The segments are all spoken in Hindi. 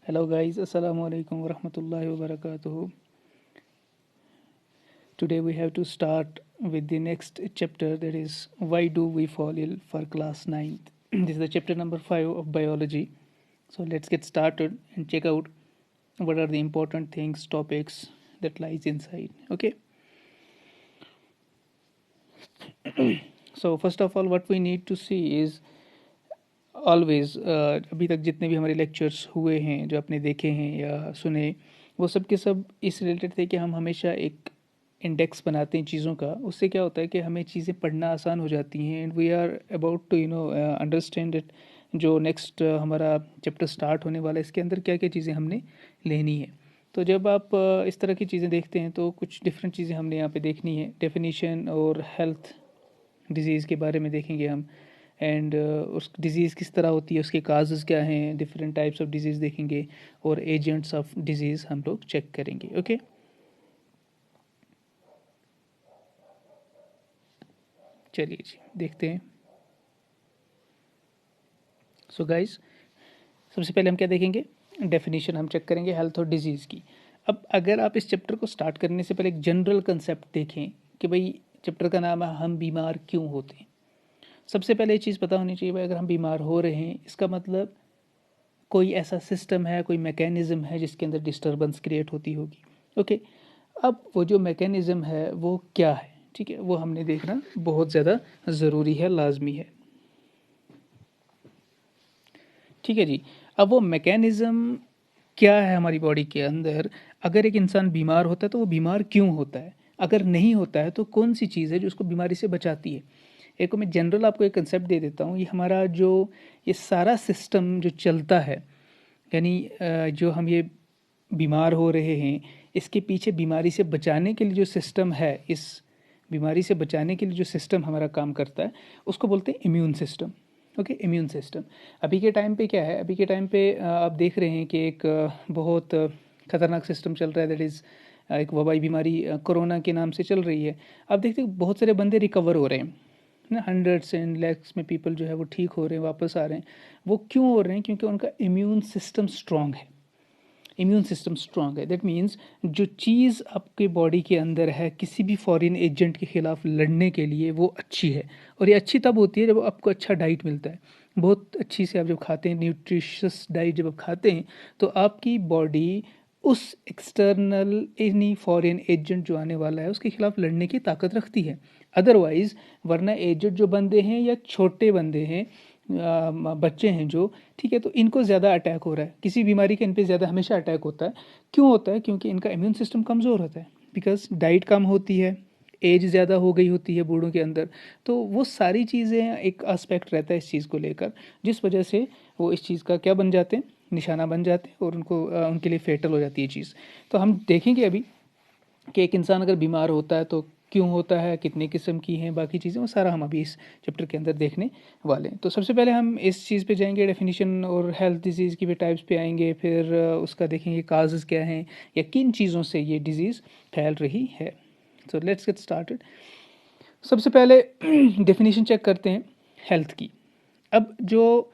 Hello guys, Assalamu alaikum wa rahmatullahi wa barakatuhu. Today we have to start with the next chapter, that is why do we fall ill, for class 9th. This is the chapter number 5 of biology. So let's get started and check out what are the important things, topics that lies inside. Okay. So first of all, what we need to see is always अभी तक जितने भी हमारे लेक्चर्स हुए हैं, जो आपने देखे हैं या सुने, वो सब के सब इस रिलेटेड थे कि हम हमेशा एक इंडेक्स बनाते हैं चीज़ों का. उससे क्या होता है कि हमें चीज़ें पढ़ना आसान हो जाती हैं and we are about to understand it. जो नेक्स्ट हमारा चैप्टर स्टार्ट होने वाला है, इसके अंदर क्या क्या चीज़ें हमने लेनी है. तो जब आप इस तरह की चीज़ें देखते हैं तो कुछ डिफरेंट चीज़ें हमने यहाँ पे देखनी है. डेफिनीशन और हेल्थ डिजीज़ के बारे में देखेंगे हम, एंड उस डिज़ीज़ किस तरह होती है, उसके काजेज़ क्या हैं, डिफरेंट टाइप्स ऑफ डिजीज़ देखेंगे और एजेंट्स ऑफ डिजीज़ हम लोग चेक करेंगे. ओके. चलिए जी देखते हैं. सो गाइस, सबसे पहले हम क्या देखेंगे, डेफिनेशन हम चेक करेंगे हेल्थ और डिजीज़ की. अब अगर आप इस चैप्टर को स्टार्ट करने से पहले एक जनरल कंसेप्ट देखें कि भाई चैप्टर का नाम है हम बीमार क्यों होते हैं. सबसे पहले ये चीज़ पता होनी चाहिए भाई, अगर हम बीमार हो रहे हैं इसका मतलब कोई ऐसा सिस्टम है, कोई मैकेनिज़्म है जिसके अंदर डिस्टरबेंस क्रिएट होती होगी. ओके. अब वो जो मैकेनिज़्म है वो क्या है, ठीक है, वो हमने देखना बहुत ज़्यादा ज़रूरी है, लाजमी है. ठीक है जी. अब वो मैकेनिज़्म क्या है हमारी बॉडी के अंदर, अगर एक इंसान बीमार होता है तो वो बीमार क्यों होता है, अगर नहीं होता है तो कौन सी चीज़ है जो उसको बीमारी से बचाती है. एक मैं जनरल आपको एक कंसेप्ट दे देता हूँ. ये हमारा जो ये सारा सिस्टम जो चलता है, यानी जो हम ये बीमार हो रहे हैं, इसके पीछे बीमारी से बचाने के लिए जो सिस्टम है, इस बीमारी से बचाने के लिए जो सिस्टम हमारा काम करता है, उसको बोलते हैं immune system. Okay. Immune system अभी के टाइम पे क्या है, अभी के टाइम पे आप देख रहे हैं कि एक बहुत खतरनाक सिस्टम चल रहा है, दैट इज़ एक वबाई बीमारी कोरोना के नाम से चल रही है. आप देखते हैं बहुत सारे बंदे रिकवर हो रहे हैं ना, हंड्रेड्स एंड लैक्स में पीपल जो है वो ठीक हो रहे हैं, वापस आ रहे हैं. वो क्यों हो रहे हैं? क्योंकि उनका इम्यून सिस्टम स्ट्रांग है. इम्यून सिस्टम स्ट्रांग है, दैट मीन्स जो चीज़ आपके बॉडी के अंदर है किसी भी फॉरेन एजेंट के खिलाफ लड़ने के लिए वो अच्छी है. और ये अच्छी तब होती है जब आपको अच्छा डाइट मिलता है, बहुत अच्छी से आप जब खाते हैं, न्यूट्रिशियस डाइट जब आप खाते हैं, तो आपकी बॉडी उस एक्सटर्नल एनी फॉरेन एजेंट जो आने वाला है उसके खिलाफ लड़ने की ताकत रखती है. अदरवाइज़ वरना एजेंट जो बंदे हैं या छोटे बंदे हैं, बच्चे हैं जो, ठीक है, तो इनको ज़्यादा अटैक हो रहा है, किसी बीमारी का इन पे ज़्यादा हमेशा अटैक होता है. क्यों होता है? क्योंकि इनका इम्यून सिस्टम कमज़ोर होता है, बिकॉज डाइट कम होती है, एज ज़्यादा हो गई होती है बूढ़ों के अंदर. तो वो सारी चीज़ें एक एस्पेक्ट रहता है इस चीज़ को लेकर, जिस वजह से वो इस चीज़ का क्या बन जाते हैं, निशाना बन जाते हैं, और उनको उनके लिए फेटल हो जाती है चीज़. तो हम देखेंगे अभी कि एक इंसान अगर बीमार होता है तो क्यों होता है, कितने किस्म की हैं, बाकी चीज़ें, वो सारा हम अभी इस चैप्टर के अंदर देखने वाले हैं. तो सबसे पहले हम इस चीज़ पे जाएंगे, डेफिनेशन और हेल्थ डिजीज़ की भी टाइप्स पे आएंगे, फिर उसका देखेंगे काजेज़ क्या हैं या किन चीज़ों से ये डिज़ीज़ फैल रही है. So let's get started. सबसे पहले डेफिनेशन चेक करते हैं हेल्थ की. अब जो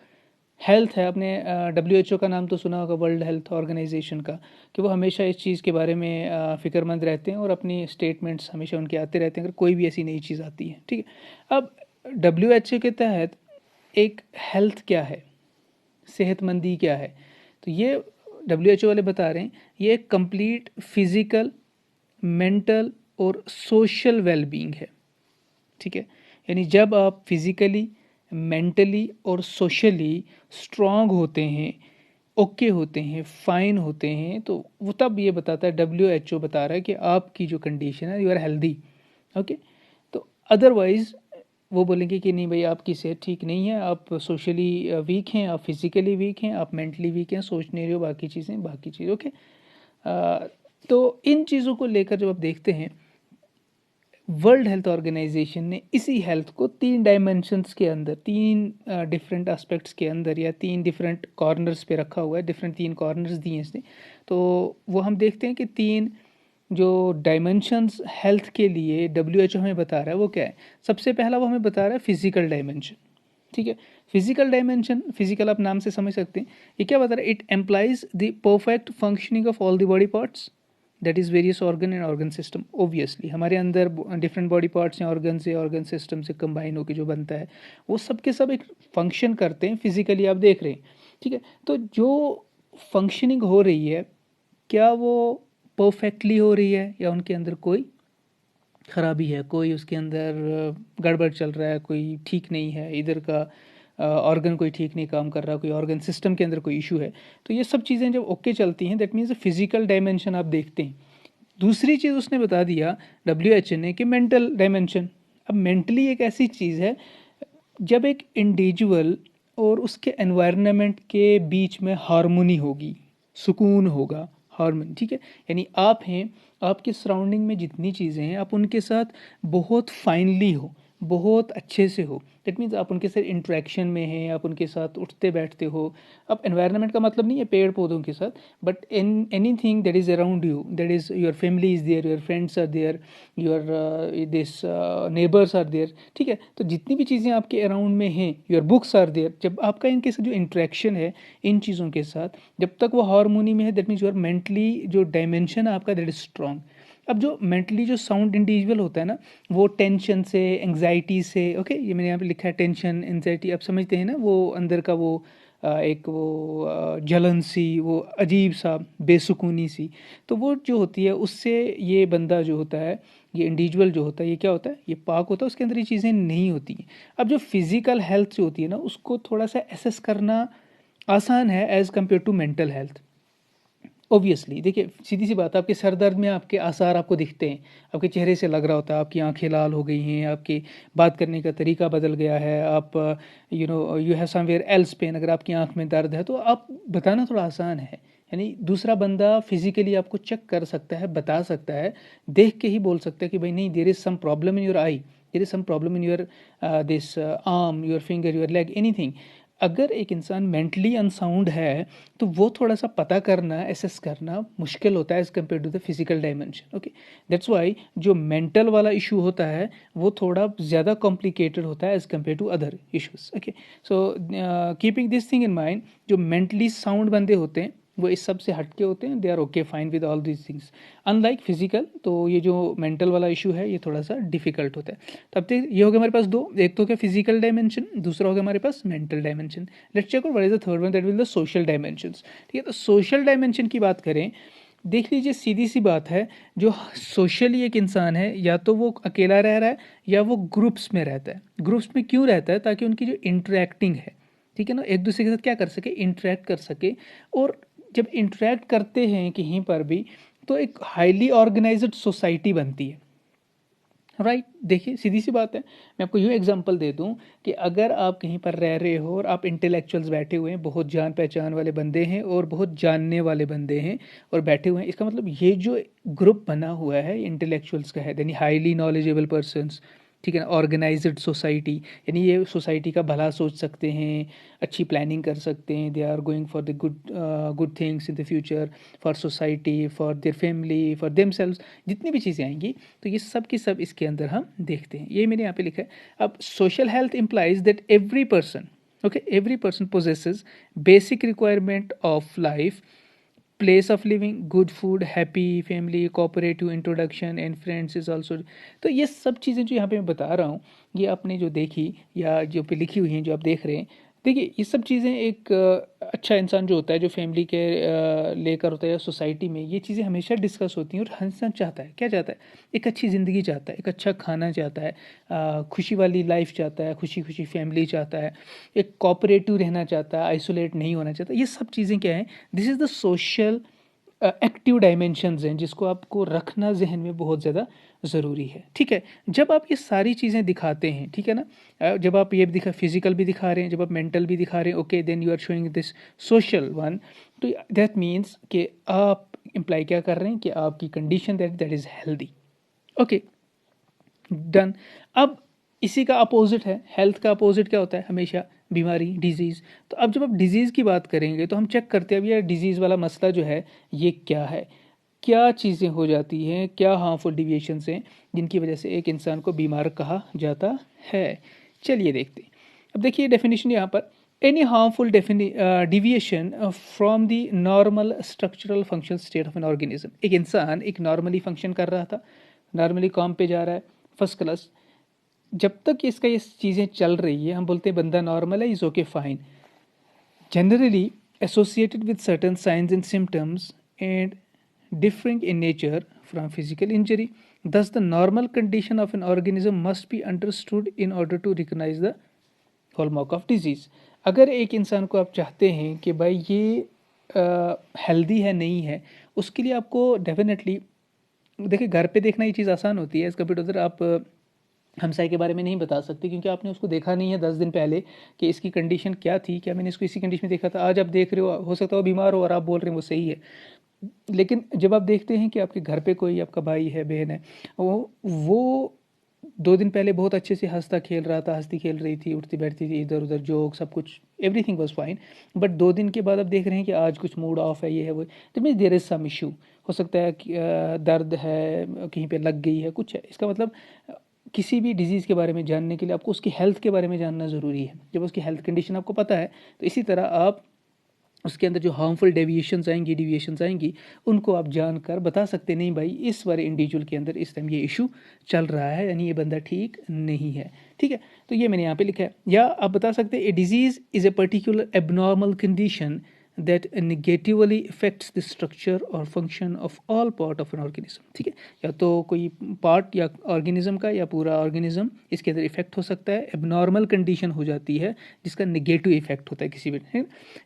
हेल्थ है, आपने WHO का नाम तो सुना होगा, वर्ल्ड हेल्थ ऑर्गेनाइजेशन का, कि वो हमेशा इस चीज़ के बारे में फ़िक्रमंद रहते हैं और अपनी स्टेटमेंट्स हमेशा उनके आते रहते हैं अगर कोई भी ऐसी नई चीज़ आती है. ठीक है. अब WHO के तहत एक हेल्थ क्या है, सेहतमंदी क्या है, तो ये WHO वाले बता रहे हैं ये एक कंप्लीट फिज़िकल, मेंटल और सोशल वेलबींग है. ठीक है. यानी जब आप फिज़िकली, मेंटली और सोशली स्ट्रांग होते हैं, ओके होते हैं, फाइन होते हैं, तो वो तब ये बताता है, WHO बता रहा है कि आपकी जो कंडीशन है, यू आर हेल्दी. ओके. तो अदरवाइज़ वो बोलेंगे कि नहीं भाई आपकी सेहत ठीक नहीं है, आप सोशली वीक हैं, आप फिज़िकली वीक हैं, आप मेंटली वीक हैं, सोच नहीं रहे हो, बाकी चीज़. ओके. तो इन चीज़ों को लेकर जब आप देखते हैं, वर्ल्ड हेल्थ ऑर्गेनाइजेशन ने इसी हेल्थ को 3 डायमेंशंस के अंदर, 3 डिफरेंट एस्पेक्ट्स के अंदर या 3 डिफरेंट कॉर्नर्स पे रखा हुआ है, डिफरेंट 3 कॉर्नर्स दिए इसने. तो वो हम देखते हैं कि 3 जो डायमेंशंस हेल्थ के लिए WHO हमें बता रहा है वो क्या है. सबसे पहला वो हमें बता रहा है फिजिकल डायमेंशन. ठीक है. फिजिकल डायमेंशन, फिजिकल आप नाम से समझ सकते हैं, ये क्या बता रहा है? It implies the perfect functioning of all the body parts, that is various organ and organ system. Obviously हमारे अंदर डिफरेंट बॉडी पार्ट्स हैं, ऑर्गन से ऑर्गन सिस्टम से कंबाइन होकर जो बनता है वो सब के सब एक फंक्शन करते हैं फिजिकली, आप देख रहे हैं, ठीक है। तो जो फंक्शनिंग हो रही है क्या वो परफेक्टली हो रही है या उनके अंदर कोई खराबी है, कोई उसके अंदर गड़बड़ चल रहा है, कोई ठीक नहीं है, इधर का ऑर्गन कोई ठीक नहीं काम कर रहा, कोई ऑर्गन सिस्टम के अंदर कोई इशू है, तो ये सब चीज़ें जब ओके चलती हैं दैट मीन्स फिजिकल डायमेंशन आप देखते हैं। दूसरी चीज़ उसने बता दिया WHO ने कि मेंटल डायमेंशन। अब मेंटली एक ऐसी चीज़ है जब एक इंडिविजुअल और उसके एनवायरनमेंट के बीच में हार्मोनी होगी, सुकून होगा, हार्मनी, ठीक है। यानी आप हैं, आपके सराउंडिंग में जितनी चीज़ें हैं आप उनके साथ बहुत फाइनली हो, बहुत अच्छे से हो, दैट मीन्स आप उनके साथ इंटरेक्शन में हैं, आप उनके साथ उठते बैठते हो। अब एनवायरनमेंट का मतलब नहीं है पेड़ पौधों के साथ, but in anything that is around you, that is your family is there, your friends are there, your this neighbours are there, ठीक है। तो जितनी भी चीज़ें आपके अराउंड में हैं, योर बुक्स आर देयर, जब आपका इनके साथ जो इंटरेक्शन है इन चीज़ों के साथ, जब तक वो हार्मोनी में है दैट मीन्स योर मेंटली जो डायमेंशन है आपका दैट इज स्ट्रांग। अब जो मेंटली जो साउंड इंडिविजुअल होता है ना, वो टेंशन से, एंग्जाइटी से, ओके, ये मैंने यहाँ पे लिखा है टेंशन एंग्जाइटी, आप समझते हैं ना, वो अंदर का वो एक वो जलन सी, वो अजीब सा बेसुकूनी सी, तो वो जो होती है उससे ये बंदा जो होता है, ये इंडिविजुअल जो होता है, ये क्या होता है, ये पाक होता है, उसके अंदर ये चीज़ें नहीं होती हैं। अब जो फिजिकल हेल्थ जो होती है ना उसको थोड़ा सा एसेस करना आसान है as compare to mental health. Obviously देखिए सीधी सी बात है, आपके सर दर्द में आपके आसार आपको दिखते हैं, आपके चेहरे से लग रहा होता है, आपकी आंखें लाल हो गई हैं, आपकी बात करने का तरीका बदल गया है, आप you have somewhere else pain, अगर आपकी आंख में दर्द है तो आप बताना थोड़ा आसान है। यानी दूसरा बंदा फिजिकली आपको चेक कर सकता है, बता सकता है, देख के ही बोल सकता है कि भाई नहीं, there is some problem in your eye, there is some problem in your this arm, your finger, your leg, anything. अगर एक इंसान मेंटली अनसाउंड है तो वो थोड़ा सा पता करना, एसेस करना मुश्किल होता है as compare to the physical dimension, okay. That's why जो मेंटल वाला इशू होता है वो थोड़ा ज़्यादा कॉम्प्लिकेटेड होता है as compare to other issues, okay. So keeping this thing in mind, जो मेंटली साउंड बंदे होते हैं वो इस सब से हटके होते हैं, they are okay fine with all these things, unlike physical. तो ये जो मेंटल वाला इशू है ये थोड़ा सा डिफिकल्ट होता है। तब तक ये हो गया हमारे पास दो, एक तो क्या फिजिकल डायमेंशन, दूसरा हो गया हमारे पास mental dimension. Let's check out what is the third one, that will the social dimensions, ठीक है। तो सोशल डायमेंशन की बात करें, देख लीजिए सीधी सी बात है, जो सोशली एक इंसान है या तो वो अकेला रह रहा है या वो ग्रुप्स में रहता है। ग्रुप्स में क्यों रहता है? ताकि उनकी जो इंटरेक्टिंग है, ठीक है ना, एक दूसरे के साथ क्या कर सके, इंटरेक्ट कर सके। और जब इंटरेक्ट करते हैं कहीं पर भी तो एक हाईली ऑर्गेनाइज्ड सोसाइटी बनती है, राइट। देखिए सीधी सी बात है, मैं आपको यूँ एग्जांपल दे दूं कि अगर आप कहीं पर रह रहे हो और आप इंटेलेक्चुअल्स बैठे हुए हैं, बहुत जान पहचान वाले बंदे हैं और बहुत जानने वाले बंदे हैं और बैठे हुए हैं, इसका मतलब ये जो ग्रुप बना हुआ है इंटेलेक्चुअल्स का है, यानी हाईली नॉलेजेबल पर्सन्स, ठीक है ना, ऑर्गेनाइज्ड सोसाइटी, यानी ये सोसाइटी का भला सोच सकते हैं, अच्छी प्लानिंग कर सकते हैं, they are going for the good things in the future, for society, for their family, for themselves, जितनी भी चीज़ें आएंगी तो ये सब की सब इसके अंदर हम देखते हैं। ये मैंने यहाँ पे लिखा है। अब social health implies that every person, okay, every person possesses basic requirement of life, place of living, good food, happy family, cooperative introduction and friends is also. तो ये सब चीज़ें जो यहाँ पे मैं बता रहा हूँ, ये आपने जो देखी या जो पे लिखी हुई हैं, जो आप देख रहे हैं, देखिए ये सब चीज़ें एक अच्छा इंसान जो होता है, जो फैमिली के लेकर होता है या सोसाइटी में, ये चीज़ें हमेशा डिस्कस होती हैं। और हर इंसान चाहता है, क्या चाहता है, एक अच्छी ज़िंदगी चाहता है, एक अच्छा खाना चाहता है, खुशी वाली लाइफ चाहता है, खुशी खुशी फैमिली चाहता है, एक कोऑपरेटिव रहना चाहता है, आइसोलेट नहीं होना चाहता। ये सब चीज़ें क्या हैं, this is the social active dimensions हैं जिसको आपको रखना जहन में बहुत ज़्यादा ज़रूरी है, ठीक है। जब आप ये सारी चीज़ें दिखाते हैं, ठीक है ना, जब आप ये दिखा, फिजिकल भी दिखा रहे हैं, जब आप मेंटल भी दिखा रहे हैं, okay, then you are showing this social one, तो दैट मीन्स कि आप इम्प्लाई क्या कर रहे हैं कि आपकी condition that is healthy, okay, done. अब इसी का अपोजिट है, हेल्थ का अपोजिट क्या होता है, हमेशा बीमारी, डिजीज़। तो अब जब आप डिजीज़ की बात करेंगे तो हम चेक करते हैं अब ये डिजीज़ वाला मसला जो है ये क्या है, क्या चीज़ें हो जाती हैं, क्या हार्मफुल डिविएशंस हैं जिनकी वजह से एक इंसान को बीमार कहा जाता है। चलिए देखते हैं। अब देखिए डेफिनेशन यहाँ पर, any harmful deviation from the normal structural functional state of an organism. एक इंसान एक नॉर्मली फंक्शन कर रहा था, नॉर्मली काम पे जा रहा है, फर्स्ट क्लास, जब तक इसका ये चीज़ें चल रही है हम बोलते हैं बंदा नॉर्मल है, is okay fine. Generally associated with certain signs and symptoms and differing in nature from physical injury. Thus, the normal condition of an organism must be understood in order to recognize the hallmark of disease. अगर एक इंसान को आप चाहते हैं कि भाई ये हेल्दी है नहीं है, उसके लिए आपको डेफिनेटली देखिए घर पे देखना ये चीज़ आसान होती है, एज़ कम्पेयर टू अदर आप हमसाय के बारे में नहीं बता सकते क्योंकि आपने उसको देखा नहीं है 10 दिन पहले कि इसकी कंडीशन क्या थी, क्या मैंने इसको इसी कंडीशन में देखा था, आज आप देख रहे हो सकता है वो बीमार हो और आप बोल रहे हैं वो सही है। लेकिन जब आप देखते हैं कि आपके घर पे कोई आपका भाई है, बहन है, वो 2 दिन पहले बहुत अच्छे से हंसता खेल रहा था, हंसती खेल रही थी, उठती बैठती थी, इधर उधर जोक सब कुछ, एवरीथिंग वाज फाइन, बट 2 दिन के बाद आप देख रहे हैं कि आज कुछ मूड ऑफ है, ये है वो, तो mean there is some issue. हो सकता है कि दर्द है, कहीं पे लग गई है, कुछ है। इसका मतलब किसी भी डिजीज़ के बारे में जानने के लिए आपको उसकी हेल्थ के बारे में जानना ज़रूरी है। जब उसकी हेल्थ कंडीशन आपको पता है तो इसी तरह आप उसके अंदर जो हार्मफुल डिविएशंस आएंगी उनको आप जानकर बता सकते नहीं भाई इस वाले इंडिविजुअल के अंदर इस टाइम ये इशू चल रहा है, यानी ये बंदा ठीक नहीं है। ठीक है, तो ये मैंने यहाँ पे लिखा है। या आप बता सकते हैं ए disease is a particular abnormal condition that negatively affects the structure or function of all part of an organism। ठीक है, या तो कोई पार्ट या ऑर्गेनिज्म का या पूरा ऑर्गेनिज्म इसके अंदर इफेक्ट हो सकता है, एबनॉर्मल कंडीशन हो जाती है जिसका नेगेटिव इफेक्ट होता है किसी भी,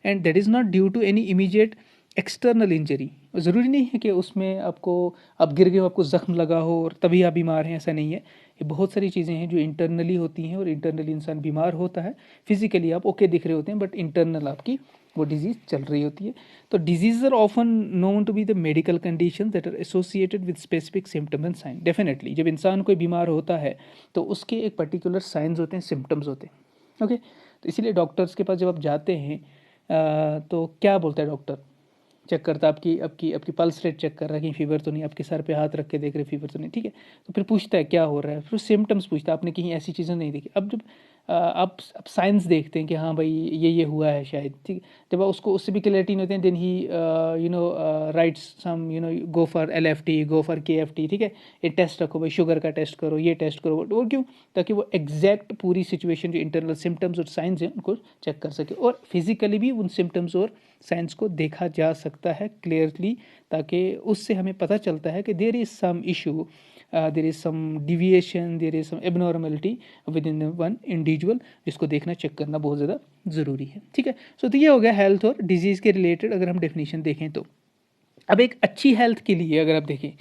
and that is not due to any immediate external injury. ज़रूरी नहीं है कि उसमें आपको आप गिर गए हो, आपको ज़ख्म लगा हो और तभी आप बीमार हैं, ऐसा नहीं है। ये बहुत सारी चीज़ें हैं जो इंटरनली होती हैं और इंटरनली इंसान बीमार होता है। फिजिकली आप ओके दिख रहे होते हैं बट इंटरनल आपकी वो डिजीज़ चल रही होती है। तो disease are often known to be the medical condition that are associated with specific symptom and sign. Definitely जब इंसान कोई बीमार होता है तो उसके एक पर्टिकुलर साइंस होते हैं, सिम्टम्स होते हैं। ओके, तो इसीलिए डॉक्टर्स के पास जब आप जाते हैं तो क्या बोलता है डॉक्टर, चेक करता है आपकी आपकी आपकी पल्स रेट चेक कर रहा है कहीं फीवर तो नहीं, आपके सर पे हाथ रख के देख रहे फीवर तो नहीं। ठीक है, तो फिर पूछता है क्या हो रहा है, फिर सिम्टम्स पूछता है, आपने कहीं ऐसी चीज़ें नहीं देखी। अब जब आप साइंस देखते हैं कि हाँ भाई ये हुआ है शायद, ठीक है, जब आप उसको उससे भी क्लैरिटी नहीं होते हैं, then he writes some go for LFT, go for KFT। ठीक है, ये टेस्ट रखो भाई, शुगर का टेस्ट करो, ये टेस्ट करो, और क्यों, ताकि वो एग्जैक्ट पूरी सिचुएशन जो इंटरनल सिम्टम्स और साइंस हैं उनको चेक कर सके, और फिजिकली भी उन सिम्टम्स और साइंस को देखा जा सकता है क्लियरली, ताकि उससे हमें पता चलता है कि there is some issue, there is some deviation, there is some abnormality within one individual, जिसको देखना चेक करना बहुत ज़्यादा ज़रूरी है। ठीक है, सो तो ये हो गया हेल्थ और डिजीज़ के रिलेटेड अगर हम डेफिनेशन देखें तो। अब एक अच्छी हेल्थ के लिए अगर आप देखें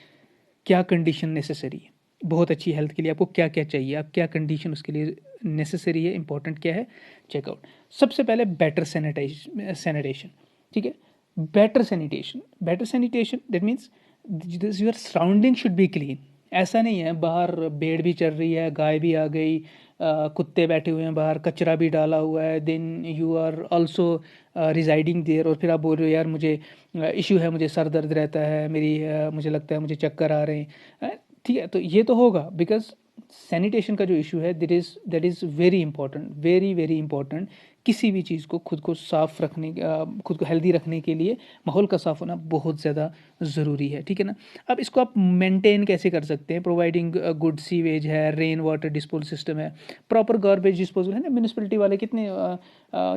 क्या कंडीशन नेसेसरी है, बहुत अच्छी हेल्थ के लिए आपको क्या क्या चाहिए, आप क्या कंडीशन उसके लिए नेसेसरी है, इंपॉर्टेंट क्या है, चेकआउट। सबसे पहले बेटर सैनिटेशन। ठीक है, better sanitation that means your surrounding should be clean. ऐसा नहीं है बाहर भेड़ भी चल रही है, गाय भी आ गई, कुत्ते बैठे हुए हैं बाहर, कचरा भी डाला हुआ है, then you are also residing there, और फिर आप बोल रहे हो यार मुझे इशू है, मुझे सर दर्द रहता है, मुझे लगता है मुझे चक्कर आ रहे हैं। ठीक है, तो ये तो होगा बिकॉज सैनिटेशन का जो इशू है that is very important, very very important. किसी भी चीज़ को खुद को साफ़ रखने, खुद को हेल्दी रखने के लिए माहौल का साफ़ होना बहुत ज़्यादा ज़रूरी है। ठीक है ना, अब इसको आप मेंटेन कैसे कर सकते हैं, प्रोवाइडिंग गुड सीवेज है, रेन वाटर डिस्पोजल सिस्टम है, प्रॉपर गार्बेज डिस्पोजल है ना। म्यूनिसिपलिटी वाले कितने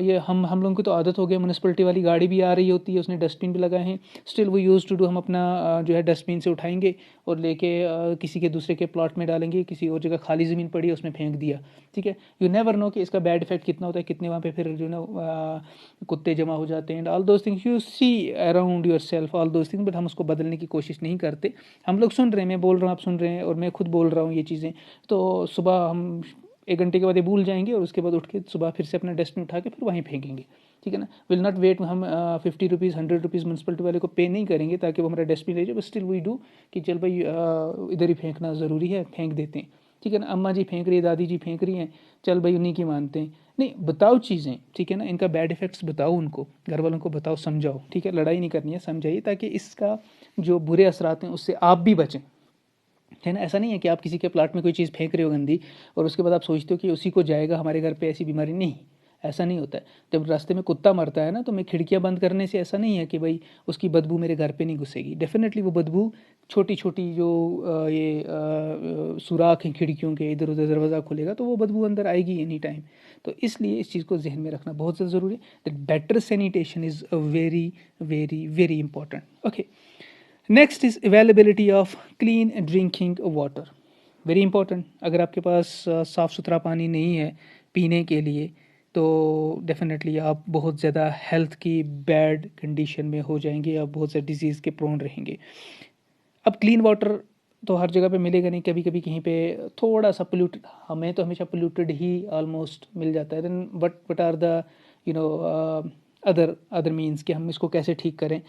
ये हम लोगों की तो आदत हो गई, म्यूनिसिपलिटी वाली गाड़ी भी आ रही होती है, उसने डस्टबिन भी लगाए हैं, स्टिल वो यूज़ टू डू, हम अपना जो है डस्टबिन से उठाएंगे और लेके किसी के दूसरे के प्लॉट में डालेंगे, किसी और जगह खाली ज़मीन पड़ी है उसमें फेंक दिया। ठीक है, यू नेवर नो कि इसका बैड इफेक्ट कितना होता है, कितने वहाँ पे फिर जो ना कुत्ते जमा हो जाते हैं, all those things you see around yourself, all those things, but हम उसको बदलने की कोशिश नहीं करते। हम लोग सुन रहे हैं, मैं बोल रहा हूँ, आप सुन रहे हैं, और मैं खुद बोल रहा हूँ ये चीज़ें, तो सुबह हम 1 घंटे के बाद ये भूल जाएंगे और उसके बाद उठ के सुबह फिर से अपना डस्टबिन उठा के फिर वहीं फेंकेंगे। ठीक है ना, विल नॉट वेट, हम 50 रुपीज़ 100 रुपीज़ म्यूनसिपलिटी वाले को पे नहीं करेंगे ताकि वो हमारा डस्टबिन ले जाए, बट स्टिल वी डू कि चल भाई इधर ही फेंकना ज़रूरी है, फेंक देते हैं। ठीक है ना, अम्मा जी फेंक रही है, दादी जी फेंक रही हैं, चल भाई उन्हीं की मानते हैं। नहीं, बताओ चीज़ें, ठीक है ना, इनका बैड इफेक्ट्स बताओ, उनको घर वालों को बताओ, समझाओ। ठीक है, लड़ाई नहीं करनी है, समझाइए ताकि इसका जो बुरे असरात हैं उससे आप भी बचें। है ना। ऐसा नहीं है कि आप किसी के प्लाट में कोई चीज़ फेंक रहे हो गंदी और उसके बाद आप सोचते हो कि उसी को जाएगा हमारे घर पे, ऐसी बीमारी नहीं, ऐसा नहीं होता है। जब रास्ते में कुत्ता मरता है ना, तो मैं खिड़कियाँ बंद करने से ऐसा नहीं है कि भाई उसकी बदबू मेरे घर पे नहीं घुसेगी। डेफिनेटली वो बदबू छोटी छोटी जो सुराख हैं खिड़कियों के, इधर उधर दरवाज़ा खुलेगा तो वो बदबू अंदर आएगी एनी टाइम। तो इसलिए इस चीज़ को जहन में रखना बहुत ज़्यादा ज़रूरी है, that better sanitation is very very very important. Okay, next is availability of clean drinking water, very important. अगर आपके पास साफ़ सुथरा पानी नहीं है पीने के लिए तो डेफिनेटली आप बहुत ज़्यादा हेल्थ की बैड कंडीशन में हो जाएंगे, आप बहुत ज़्यादा डिजीज़ के प्रोन रहेंगे। अब क्लीन वाटर तो हर जगह पे मिलेगा नहीं, कभी कभी कहीं पे थोड़ा सा पोल्यूटेड, हमें तो हमेशा पोल्यूटेड ही ऑलमोस्ट मिल जाता है। Then what are the you know other other means कि हम इसको कैसे ठीक करें।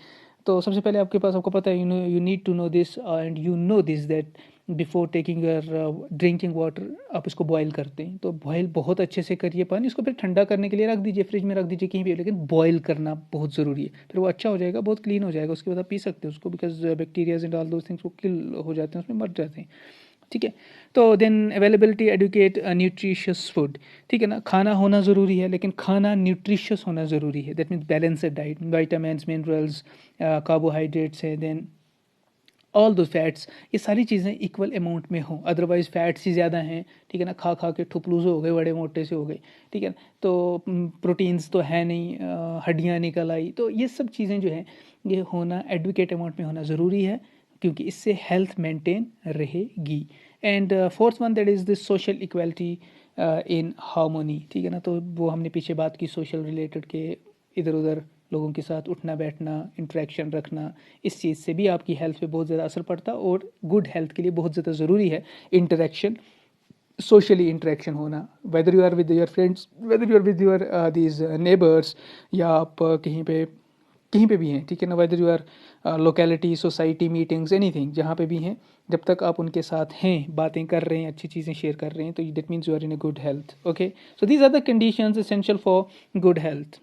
तो सबसे पहले आपके पास, आपको पता है, you need to know this and you know this that before taking your drinking water आप इसको बॉयल करते हैं, तो बॉयल बहुत अच्छे से करिए पानी, इसको फिर ठंडा करने के लिए रख दीजिए, फ्रिज में रख दीजिए कहीं भी, लेकिन बॉयल करना बहुत ज़रूरी है, फिर वो अच्छा हो जाएगा, बहुत क्लीन हो जाएगा, उसके बाद आप पी सकते हैं उसको, because bacterias and all those things वो किल हो जाते हैं, उसमें मर जाते हैं। ठीक है, तो then availability adequate nutritious food, ठीक है ना, खाना होना ज़रूरी है लेकिन खाना न्यूट्रिशियस होना ज़रूरी है, that means balanced diet, vitamins minerals carbohydrates है, देन ऑल दो फैट्स, ये सारी चीज़ें इक्वल अमाउंट में हों, अदरवाइज फैट्स ही ज़्यादा हैं, ठीक है ना, खा खा के ठुपलूज़े हो गए, बड़े मोटे से हो गए, ठीक है, तो प्रोटीन्स तो है नहीं, हड्डियाँ निकल आई, तो ये सब चीज़ें जो हैं ये होना एडुकेट अमाउंट में होना ज़रूरी है, क्योंकि इससे हेल्थ मेंटेन रहेगी। And fourth one that is this social equality in harmony, ठीक है ना, तो वो हमने पीछे बात की सोशल रिलेटेड के, इधर उधर लोगों के साथ उठना बैठना, इंटरेक्शन रखना, इस चीज़ से भी आपकी हेल्थ पे बहुत ज़्यादा असर पड़ता है, और गुड हेल्थ के लिए बहुत ज़्यादा ज़रूरी है इंटरेक्शन, सोशली इंटरेक्शन होना, whether you are with your friends, whether you are with your these neighbours, या आप कहीं पे भी हैं, ठीक है ना, whether you are locality society meetings anything, जहाँ पे भी हैं, जब तक आप उनके साथ हैं, बातें कर रहे हैं, अच्छी चीज़ें शेयर कर रहे हैं, तो that means you are in a good health. Okay, so these are the conditions essential for good health.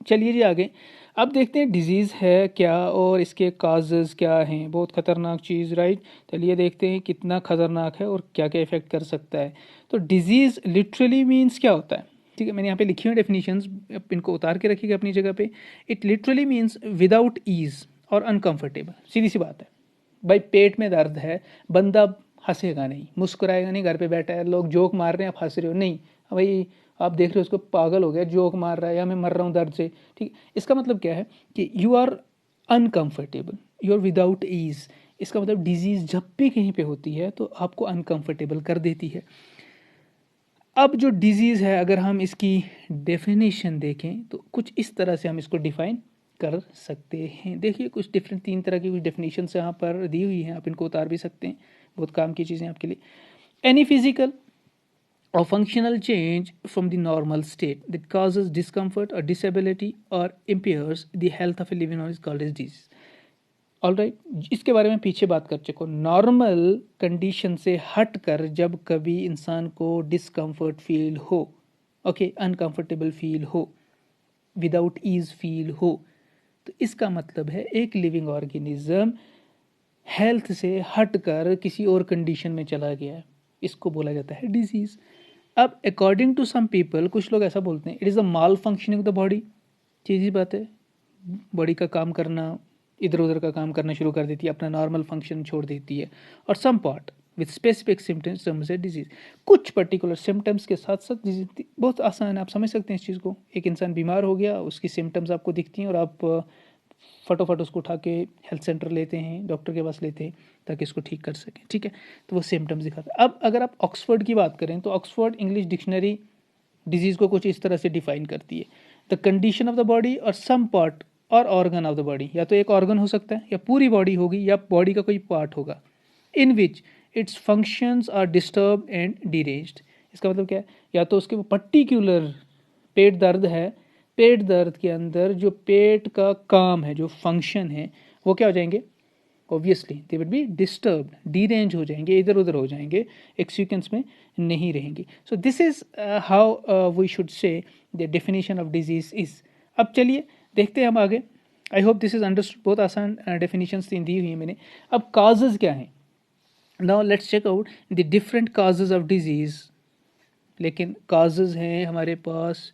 चलिए जी आगे, अब देखते हैं डिज़ीज़ है क्या और इसके काजेज़ क्या हैं, बहुत ख़तरनाक चीज़, राइट। चलिए देखते हैं कितना ख़तरनाक है और क्या क्या इफ़ेक्ट कर सकता है। तो डिज़ीज़ लिटरली मीन्स क्या होता है, ठीक है, मैंने यहाँ पे लिखी हुई डेफिनेशंस, इनको उतार के रखिएगा अपनी जगह पे। It literally means without ease और अनकम्फर्टेबल, सीधी सी बात है। भाई पेट में दर्द है, बंदा हंसेगा नहीं, मुस्कुराएगा नहीं, घर पे बैठा है, लोग जोक मार रहे हैं, आप हंस रहे हो, नहीं भाई, आप देख रहे हो उसको पागल हो गया, जोक मार रहा है, या मैं मर रहा हूँ दर्द से, ठीक। इसका मतलब क्या है कि you are uncomfortable, you are without ease. इसका मतलब डिजीज जब भी कहीं पे होती है तो आपको अनकंफर्टेबल कर देती है। अब जो डिजीज़ है, अगर हम इसकी डेफिनेशन देखें तो कुछ इस तरह से हम इसको डिफाइन कर सकते हैं। देखिए कुछ डिफरेंट 3 तरह की कुछ डेफिनेशन यहाँ पर दी हुई हैं, आप इनको उतार भी सकते हैं, बहुत काम की चीज़ें आपके लिए। Any physical or functional change from the normal state that causes discomfort or disability or impairs the health of a living or is called as disease. All right, इसके बारे में पीछे बात कर चुको, नॉर्मल कंडीशन से हट कर जब कभी इंसान को डिस्कम्फर्ट फील हो, ओके, अनकंफर्टेबल फील हो, विदाउट ईज फील हो, तो इसका मतलब है एक लिविंग ऑर्गेनिज्म हेल्थ से हट कर किसी और कंडीशन में चला गया है, इसको बोला जाता है डिजीज। अब अकॉर्डिंग टू सम पीपल, कुछ लोग ऐसा बोलते हैं, it is a malfunctioning of the body, सीधी बात है, बॉडी का काम करना, इधर उधर का काम करना शुरू कर देती है, अपना नॉर्मल फंक्शन छोड़ देती है, और some part with specific symptoms है डिजीज, कुछ पर्टिकुलर सिम्टम्स के साथ साथ डिजीज। बहुत आसान है, आप समझ सकते हैं इस चीज़ को, एक इंसान बीमार हो गया, उसकी सिम्टम्स आपको दिखती हैं और आप फटोफट उसको उठा के हेल्थ सेंटर लेते हैं, डॉक्टर के पास लेते हैं ताकि इसको ठीक कर सकें, ठीक है, तो वो सिम्टम्स दिखाता है। अब अगर आप ऑक्सफोर्ड की बात करें तो ऑक्सफोर्ड इंग्लिश डिक्शनरी डिजीज़ को कुछ इस तरह से डिफाइन करती है, the condition of the body और सम पार्ट और ऑर्गन ऑफ द बॉडी, या तो एक ऑर्गन हो सकता है या पूरी बॉडी होगी या बॉडी का कोई पार्ट होगा, in which its functions are disturb and deranged. इसका मतलब क्या है, या तो उसके पर्टिकुलर पेट दर्द है, पेट दर्द के अंदर जो पेट का काम है, जो फंक्शन है, वो क्या हो जाएंगे, obviously they will be disturb, derange हो जाएंगे, इधर उधर हो जाएंगे, एक सीक्वेंस में नहीं रहेंगे। So this is how we should say the definition of disease is. अब चलिए देखते हैं हम आगे, I hope this is understood, बहुत आसान डेफिनेशन दी हुई है मैंने। अब काजेज क्या हैं, now let's check out the different causes of disease. लेकिन काजेज हैं हमारे पास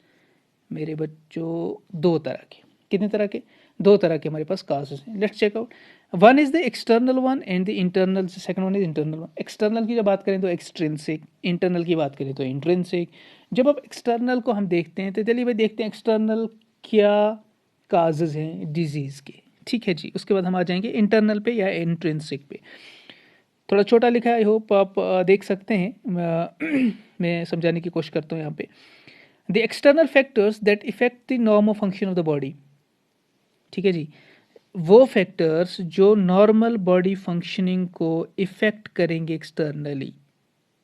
मेरे बच्चों दो तरह के। कितने तरह के? दो तरह के हमारे पास काजेज हैं। Let's check out. One is the external one and the internal. Second one is internal one. External की जब बात करें तो एक्सट्रिंसिक, इंटरनल की बात करें तो इंट्रिंसिक। जब अब एक्सटर्नल को हम देखते हैं तो चलिए भाई देखते हैं एक्सटर्नल क्या काजेज हैं डिजीज के। ठीक है जी, उसके बाद हम आ जाएंगे इंटरनल पे या इंट्रिंसिक पे। थोड़ा छोटा लिखा है, आई होप आप देख सकते हैं। मैं समझाने की कोशिश करता हूँ यहाँ पे। The external factors that effect the normal function of the body. ठीक है जी, वो फैक्टर्स जो नॉर्मल बॉडी फंक्शनिंग को इफेक्ट करेंगे एक्सटर्नली,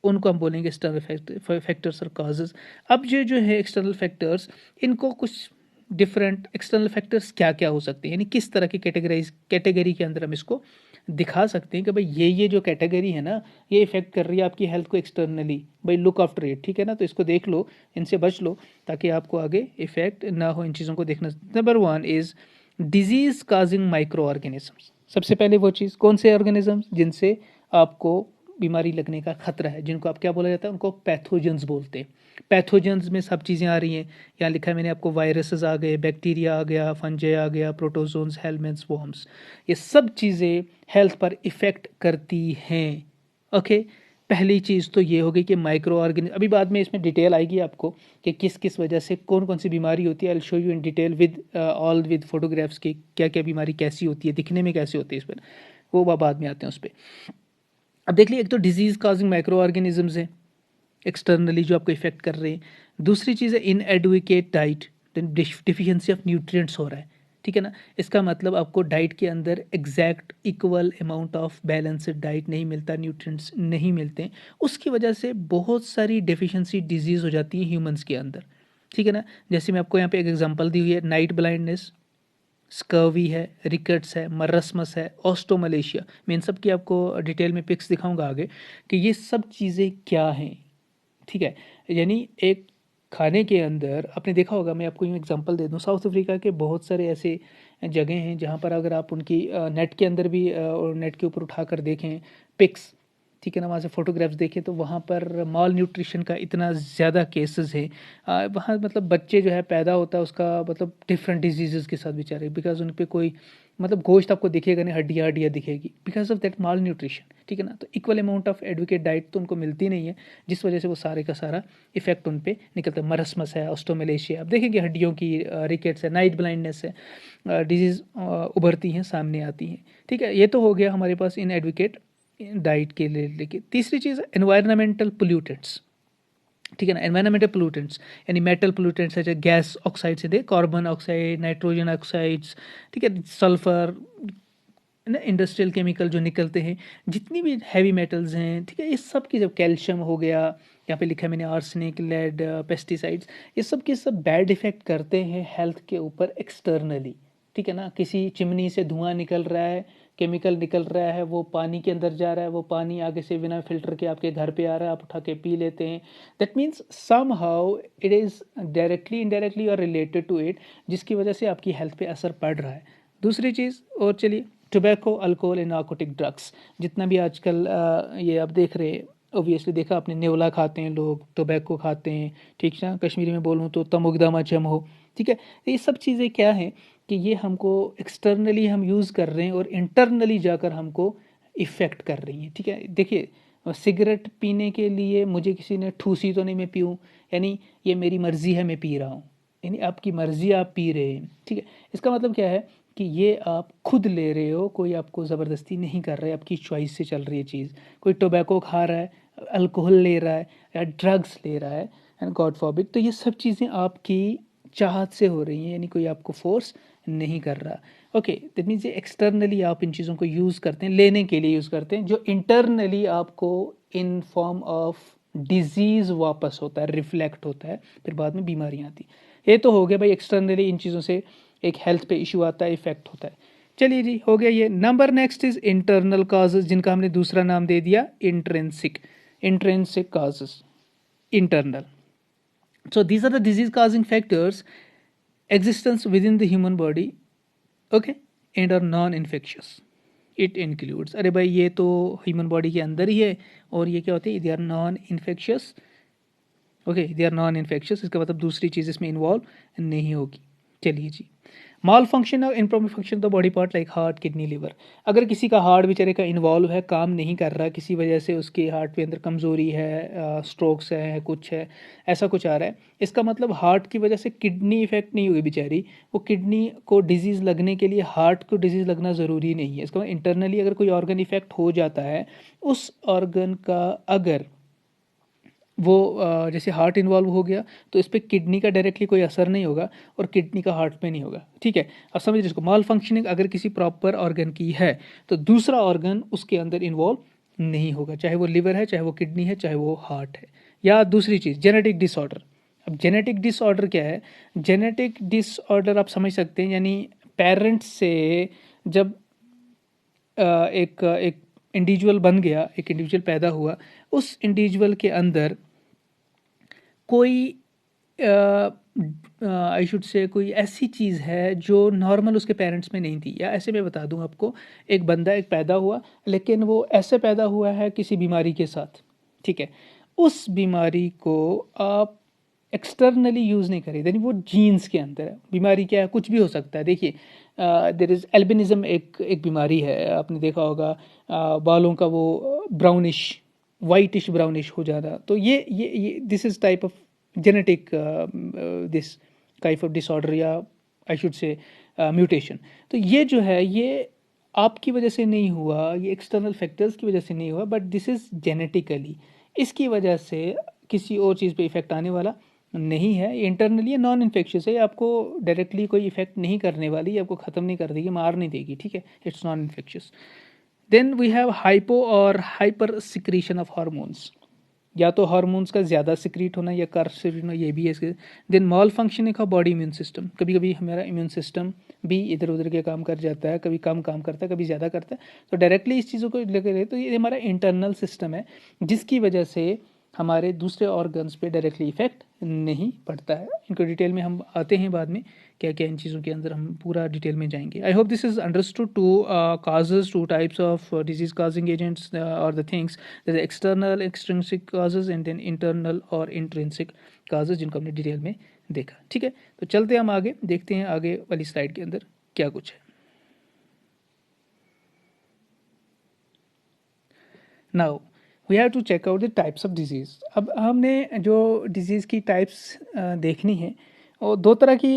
उनको हम बोलेंगे एक्सटर्नल फैक्टर्स और कॉजेज। अब ये जो है एक्सटर्नल फैक्टर्स, इनको कुछ डिफरेंट एक्सटर्नल फैक्टर्स क्या क्या हो सकते हैं, यानी किस तरह की कैटेगरी के अंदर हम इसको दिखा सकते हैं कि भाई ये जो कैटेगरी है ना, ये इफेक्ट कर रही है आपकी हेल्थ को एक्सटर्नली। भाई लुक आफ्टर इट, ठीक है ना, तो इसको देख लो, इनसे बच लो ताकि आपको आगे इफेक्ट ना हो इन चीज़ों को देखना। Number one is disease causing micro organisms. सबसे पहले वो चीज़ कौन से ऑर्गेनिजम्स जिनसे आपको बीमारी लगने का खतरा है, जिनको आप क्या बोला जाता है, उनको पैथोजेंस बोलते हैं। पैथोजेंस में सब चीज़ें आ रही हैं, यहाँ लिखा है मैंने आपको, वायरसेस आ गए, बैक्टीरिया आ गया, फंजाई आ गया, प्रोटोजोन्स, हेलमेंट्स, वॉर्म्स, ये सब चीज़ें हेल्थ पर इफ़ेक्ट करती हैं। ओके, पहली चीज़ तो ये होगी कि माइक्रो ऑर्गेनिज्म, अभी बाद में इसमें डिटेल आएगी आपको कि किस किस वजह से कौन कौन सी बीमारी होती है। आई will show you in detail with all with photographs की क्या क्या बीमारी कैसी होती है, दिखने में कैसी होती है, इस पर वो बाद में आते हैं उस पर। अब देख लीजिए, एक तो डिजीज काजिंग माइक्रो ऑर्गेनिजम्स हैं एक्सटर्नली जो आपको इफेक्ट कर रहे हैं। दूसरी चीज़ है inadequate diet, deficiency of nutrients हो रहा है। ठीक है ना, इसका मतलब आपको डाइट के अंदर exact equal amount of balanced diet नहीं मिलता, न्यूट्रिएंट्स नहीं मिलते हैं, उसकी वजह से बहुत सारी डेफिशिएंसी डिजीज़ हो जाती है ह्यूमंस के अंदर। ठीक है ना, जैसे मैं आपको यहाँ पे एक एग्जांपल दी हुई है, नाइट ब्लाइंडनेस, स्कर्वी है, रिकेट्स है, मरस्मस है, ऑस्टोमलेशिया। मैं इन सब की आपको डिटेल में पिक्स दिखाऊंगा आगे कि ये सब चीज़ें क्या हैं। ठीक है, यानी एक खाने के अंदर आपने देखा होगा, मैं आपको यूँ एग्जांपल दे दूँ, साउथ अफ्रीका के बहुत सारे ऐसे जगह हैं जहाँ पर अगर आप उनकी नेट के अंदर भी और नेट के ऊपर उठाकर देखें पिक्स, ठीक है ना, वहाँ से फोटोग्राफ्स देखें तो वहाँ पर माल न्यूट्रिशन का इतना ज़्यादा केसेस है। वहाँ मतलब बच्चे जो है पैदा होता है उसका मतलब डिफरेंट डिजीज़ के साथ बेचारे, बिकॉज उन पर कोई मतलब गोश्त आपको दिखेगा नहीं, हड्डियाँ हड्डियाँ दिखेगी, because of that malnutrition. ठीक है ना, तो equal amount of adequate diet तो उनको मिलती नहीं है, जिस वजह से वो सारे का सारा इफेक्ट उन पे निकलता है। मरस्मस है, ऑस्टोमलेशिया, आप देखेंगे हड्डियों की, रिकेट्स है, नाइट ब्लाइंडनेस है, डिजीज़ उभरती हैं, सामने आती हैं। ठीक है, ये तो हो गया हमारे पास इन एडवोकेट डाइट के लिए। लेकिन तीसरी चीज़ एनवायरमेंटल पोल्यूटेंट्स। ठीक है ना, एनवायरमेंटल पोल्यूटेंट्स यानी मेटल पोल्यूटेंट्स है, जैसे गैस ऑक्साइड्स है, कार्बन ऑक्साइड, नाइट्रोजन ऑक्साइड्स, ठीक है, सल्फर ना, इंडस्ट्रियल केमिकल जो निकलते हैं, जितनी भी हैवी मेटल्स हैं, ठीक है, ये सब की, जब कैल्शियम हो गया, यहाँ पे लिखा है मैंने आर्सेनिक, लेड, पेस्टिसाइड्स, ये सब के सब बैड इफेक्ट करते हैं हेल्थ के ऊपर एक्सटर्नली। ठीक है ना, किसी चिमनी से धुआं निकल रहा है, केमिकल निकल रहा है, वो पानी के अंदर जा रहा है, वो पानी आगे से बिना फिल्टर के आपके घर पे आ रहा है, आप उठा के पी लेते हैं। That means somehow it is directly indirectly और रिलेटेड टू इट, जिसकी वजह से आपकी हेल्थ पे असर पड़ रहा है। दूसरी चीज़ और चलिए, tobacco, alcohol and narcotic drugs, जितना भी आजकल ये आप देख रहे हैं, ओबियसली देखा आपने, नेवला खाते हैं लोग, टोबैको खाते हैं, ठीक है ना, कश्मीरी में बोलूँ तो तमुगदामा चम हो। ठीक है, ये सब चीज़ें क्या हैं कि ये हमको एक्सटर्नली हम यूज़ कर रहे हैं और इंटरनली जाकर हमको इफ़ेक्ट कर रही हैं। ठीक है, देखिए, सिगरेट पीने के लिए मुझे किसी ने ठूसी तो नहीं मैं पीऊँ, यानी ये मेरी मर्ज़ी है मैं पी रहा हूँ, यानी आपकी मर्ज़ी, आप पी रहे हैं। ठीक है, इसका मतलब क्या है कि ये आप खुद ले रहे हो, कोई आपको ज़बरदस्ती नहीं कर रहा है, आपकी चॉइस से चल रही है चीज़। कोई टोबैको खा रहा है, अल्कोहल ले रहा है या ड्रग्स ले रहा है, एंड गॉड फॉरबिड, तो ये सब चीज़ें आपकी चाहत से हो रही हैं, यानी कोई आपको फोर्स नहीं कर रहा। ओके, दैट मीन्स ये एक्सटर्नली आप इन चीज़ों को यूज़ करते हैं, लेने के लिए यूज़ करते हैं, जो इंटरनली आपको इन फॉर्म ऑफ डिजीज़ वापस होता है, रिफ्लेक्ट होता है, फिर बाद में बीमारियाँ आती। ये तो हो गया भाई, एक्सटर्नली इन चीज़ों से एक हेल्थ पे इशू आता है, इफेक्ट होता है। चलिए जी, हो गया ये। Number next is internal causes, जिनका हमने दूसरा नाम दे दिया intrinsic. Intrinsic causes, internal. So these are the disease causing factors existence within the human body, okay, and are non-infectious. It includes, अरे भाई ये तो ह्यूमन बॉडी के अंदर ही है और ये क्या होते हैं, they are non infectious. Okay, they are non infectious, इसका मतलब दूसरी चीज़ इसमें इन्वॉल्व नहीं होगी। चलिए जी, माल फंक्शन और improper function the body part like heart kidney liver. अगर किसी का हार्ट बेचारे का इन्वॉल्व है, काम नहीं कर रहा, किसी वजह से उसके हार्ट के अंदर कमज़ोरी है, स्ट्रोक्स है, कुछ है, ऐसा कुछ आ रहा है, इसका मतलब हार्ट की वजह से किडनी इफेक्ट नहीं हुई बेचारी, वो किडनी को डिजीज़ लगने के लिए हार्ट को डिजीज़ लगना ज़रूरी नहीं है। इसका मतलब इंटरनली अगर कोई ऑर्गन इफेक्ट हो जाता है, उस ऑर्गन का अगर वो जैसे हार्ट इन्वॉल्व हो गया तो इस पर किडनी का डायरेक्टली कोई असर नहीं होगा और किडनी का हार्ट पे नहीं होगा। ठीक है, अब समझ इसको, माल फंक्शनिंग अगर किसी प्रॉपर ऑर्गन की है तो दूसरा ऑर्गन उसके अंदर इन्वॉल्व नहीं होगा, चाहे वो लिवर है, चाहे वो किडनी है, चाहे वो हार्ट है। या दूसरी चीज़, जेनेटिक डिसऑर्डर। अब जेनेटिक डिसऑर्डर क्या है? जेनेटिक डिसऑर्डर आप समझ सकते हैं, यानी पेरेंट्स से जब एक एक इंडिविजुअल बन गया, एक इंडिविजुअल पैदा हुआ, उस इंडिविजुअल के अंदर कोई आई शुड से कोई ऐसी चीज़ है जो नॉर्मल उसके पेरेंट्स में नहीं थी। या ऐसे मैं बता दूं आपको, एक बंदा एक पैदा हुआ, लेकिन वो ऐसे पैदा हुआ है किसी बीमारी के साथ। ठीक है, उस बीमारी को आप एक्सटर्नली यूज़ नहीं करें, यानी वो जीन्स के अंदर है। बीमारी क्या है, कुछ भी हो सकता है। देखिए, देर इज़ एल्बिनिज़म, एक बीमारी है, आपने देखा होगा, बालों का वो ब्राउनिश, वाइटिश ब्राउनिश हो जाना, तो ये this is type of genetic this काइफ ऑफ डिसऑर्डर, या आई शुड से म्यूटेशन। तो ये जो है, ये आपकी वजह से नहीं हुआ, ये एक्सटर्नल फैक्टर्स की वजह से नहीं हुआ, बट दिस इज़ जेनेटिकली, इसकी वजह से किसी और चीज़ पे इफेक्ट आने वाला नहीं है। ये इंटरनली नॉन इन्फेक्शियस है, आपको डायरेक्टली कोई इफेक्ट नहीं करने वाली, आपको ख़त्म नहीं कर देगी, मार नहीं देगी। ठीक है, it's non infectious. Then we have hypo और हाइपर सिक्रीशन ऑफ हार्मोन्स, या तो हार्मोन्स का ज़्यादा सिक्रीट होना या कर सिक्रीट होना, ये भी है इसके। देन मॉल फंक्शनिंग का बॉडी इम्यून सिस्टम, कभी कभी हमारा इम्यून सिस्टम भी इधर उधर के काम कर जाता है, कभी कम काम करता है, कभी ज़्यादा करता है, तो डायरेक्टली इस चीज़ों को लेकर, तो ये हमारा इंटरनल सिस्टम है, जिसकी वजह से हमारे दूसरे ऑर्गन्स पे डायरेक्टली इफेक्ट नहीं पड़ता है। इनको डिटेल में हम आते हैं बाद में, क्या क्या इन चीज़ों के अंदर हम पूरा डिटेल में जाएंगे। I hope this is understood. Two causes, two types of disease causing agents और द थिंग्स, जैसे external extrinsic causes and then internal और इंट्रिंसिक काजेज, जिनको हमने डिटेल में देखा। ठीक है, तो चलते हम आगे, देखते हैं आगे वाली स्लाइड के अंदर क्या कुछ है। Now we have to check out the types of disease. अब हमने जो डिजीज़ की टाइप्स देखनी है, और दो तरह की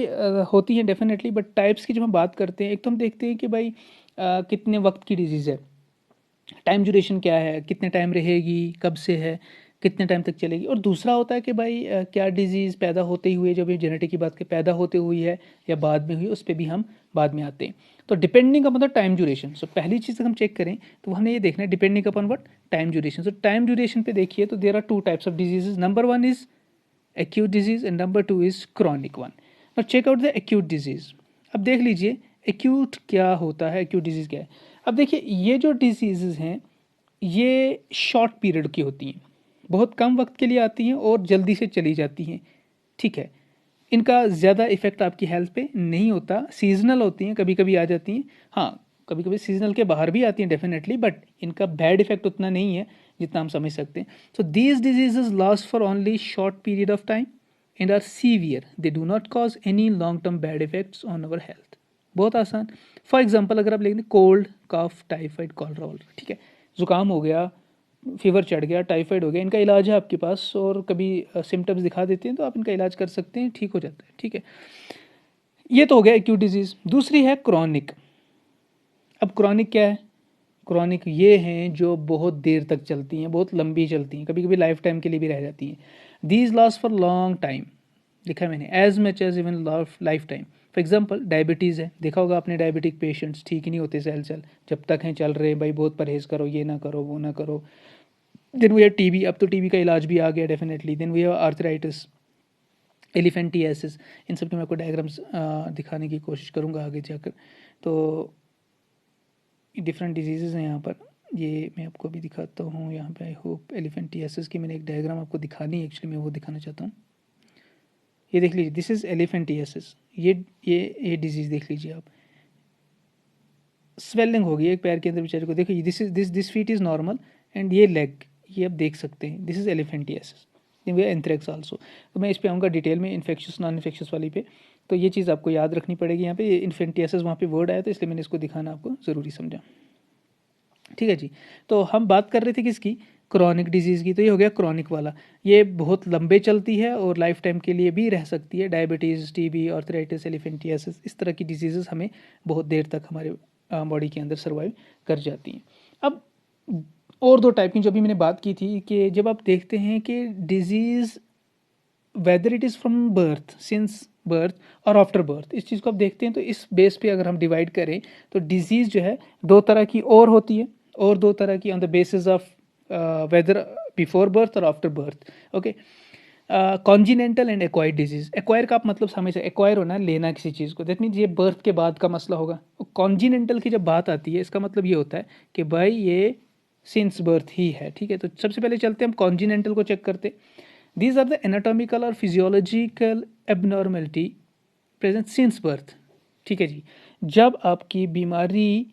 होती हैं डेफिनेटली, बट टाइप्स की जब हम बात करते हैं, एक तो हम देखते हैं कि भाई कितने वक्त की डिजीज़ है, टाइम ड्यूरेशन क्या है, कितने टाइम रहेगी, कब से है, कितने टाइम तक चलेगी। और दूसरा होता है कि भाई क्या डिजीज़ पैदा होते ही हुए, जब ये जेनेटिक की बात के पैदा होते हुई है या बाद में हुई, उस पर भी हम बाद में आते हैं। तो depending upon the time duration, so पहली चीज़ अगर हम चेक करें तो हमें ये देखना है depending upon what, time duration. So time duration पे देखिए तो there are two types of diseases, number one is acute disease and number two is chronic one. Now check out the acute disease. अब देख लीजिए एक्यूट क्या होता है, एक्यूट डिजीज़ क्या है। अब देखिए, ये जो डिजीज़ हैं ये शॉर्ट पीरियड की होती हैं, बहुत कम वक्त के लिए आती हैं और जल्दी से चली जाती हैं। ठीक है, इनका ज़्यादा इफेक्ट आपकी हेल्थ पे नहीं होता, सीजनल होती हैं, कभी कभी आ जाती हैं। हाँ, कभी कभी सीजनल के बाहर भी आती हैं डेफिनेटली, बट इनका बैड इफेक्ट उतना नहीं है जितना हम समझ सकते हैं। So these diseases last for only short period of time and are severe, they do not cause any long term bad effects on our health. बहुत आसान। फॉर एग्जाम्पल अगर आप लेंगे कोल्ड, कफ, टाइफाइड, कॉलरा, ठीक है, जुकाम हो गया, फीवर चढ़ गया, टाइफाइड हो गया, इनका इलाज है आपके पास, और कभी सिम्टम्स दिखा देते हैं तो आप इनका इलाज कर सकते हैं, ठीक हो जाता है। ठीक है, ये तो हो गया एक्यूट डिजीज। दूसरी है क्रॉनिक। अब क्रॉनिक क्या है? क्रॉनिक ये हैं जो बहुत देर तक चलती हैं, बहुत लंबी चलती हैं, कभी कभी लाइफ टाइम के लिए भी रह जाती हैं। These last for long time, लिखा है मैंने, as much as even lifetime. For example diabetes है, देखा होगा आपने, डायबिटिक पेशेंट्स ठीक ही नहीं होते सेल चल, जब तक हैं चल रहे हैं भाई, बहुत परहेज़ करो, ये ना करो, वो ना करो। देन वी हैव टीबी, अब तो टीबी का इलाज भी आ गया definitely. Then we have arthritis, elephantiasis, इन सब के मैं आपको डायग्राम्स दिखाने की कोशिश करूँगा आगे जाकर। तो डिफरेंट डिजीज़ हैं यहाँ पर, ये मैं आपको अभी दिखाता हूँ यहाँ पे। आई होप एलिफेंटियासिस की मैंने एक डायग्राम आपको दिखानी है, एक्चुअली मैं वो दिखाना चाहता हूँ। ये देख लीजिए, दिस इज़ एलिफेंटियासिस, ये डिजीज़ देख लीजिए आप। स्वेलिंग हो गई है एक पैर के अंदर बेचारे को, देखो this feet is normal and ये लेग, ये आप देख सकते हैं, this is elephantiasis, way anthrax also. तो मैं इस पे आऊँगा डिटेल में इन्फेक्शस नॉन इन्फेक्शस वाली पे, तो ये चीज़ आपको याद रखनी पड़ेगी। यहाँ पे इन्फेंटियासिस वहाँ पे वर्ड आया तो इसलिए मैंने इसको दिखाना आपको ज़रूरी समझा। ठीक है जी, तो हम बात कर रहे थे किसकी, क्रॉनिक डिजीज़ की। तो ये हो गया क्रॉनिक वाला, ये बहुत लंबे चलती है और लाइफ टाइम के लिए भी रह सकती है। डायबिटीज़, टीबी, आर्थराइटिस, एलिफेंटियासिस, इस तरह की डिजीज़ हमें बहुत देर तक हमारे बॉडी के अंदर सर्वाइव कर जाती हैं। अब और दो टाइप की जो भी मैंने बात की थी, कि जब आप देखते हैं कि disease whether it is from birth, since birth और आफ्टर बर्थ, इस चीज़ को आप देखते हैं, तो इस बेस पे अगर हम डिवाइड करें तो डिजीज़ जो है दो तरह की और होती है, और दो तरह की on the basis of whether before birth और after birth. Okay, congenital and acquired disease. Acquire का आप मतलब समझ, एक्वायर होना लेना किसी चीज़ को, दैट मीन्स ये बर्थ के बाद का मसला होगा। कॉन्जिनेंटल की जब बात आती है, इसका मतलब ये होता है कि भाई ये सिंस बर्थ ही है। ठीक है, तो सबसे पहले चलते हैं हम कॉन्जिनेंटल को चेक करते। दीज आर द एनाटॉमिकल और physiological abnormality present since birth. ठीक है जी, जब आपकी बीमारी,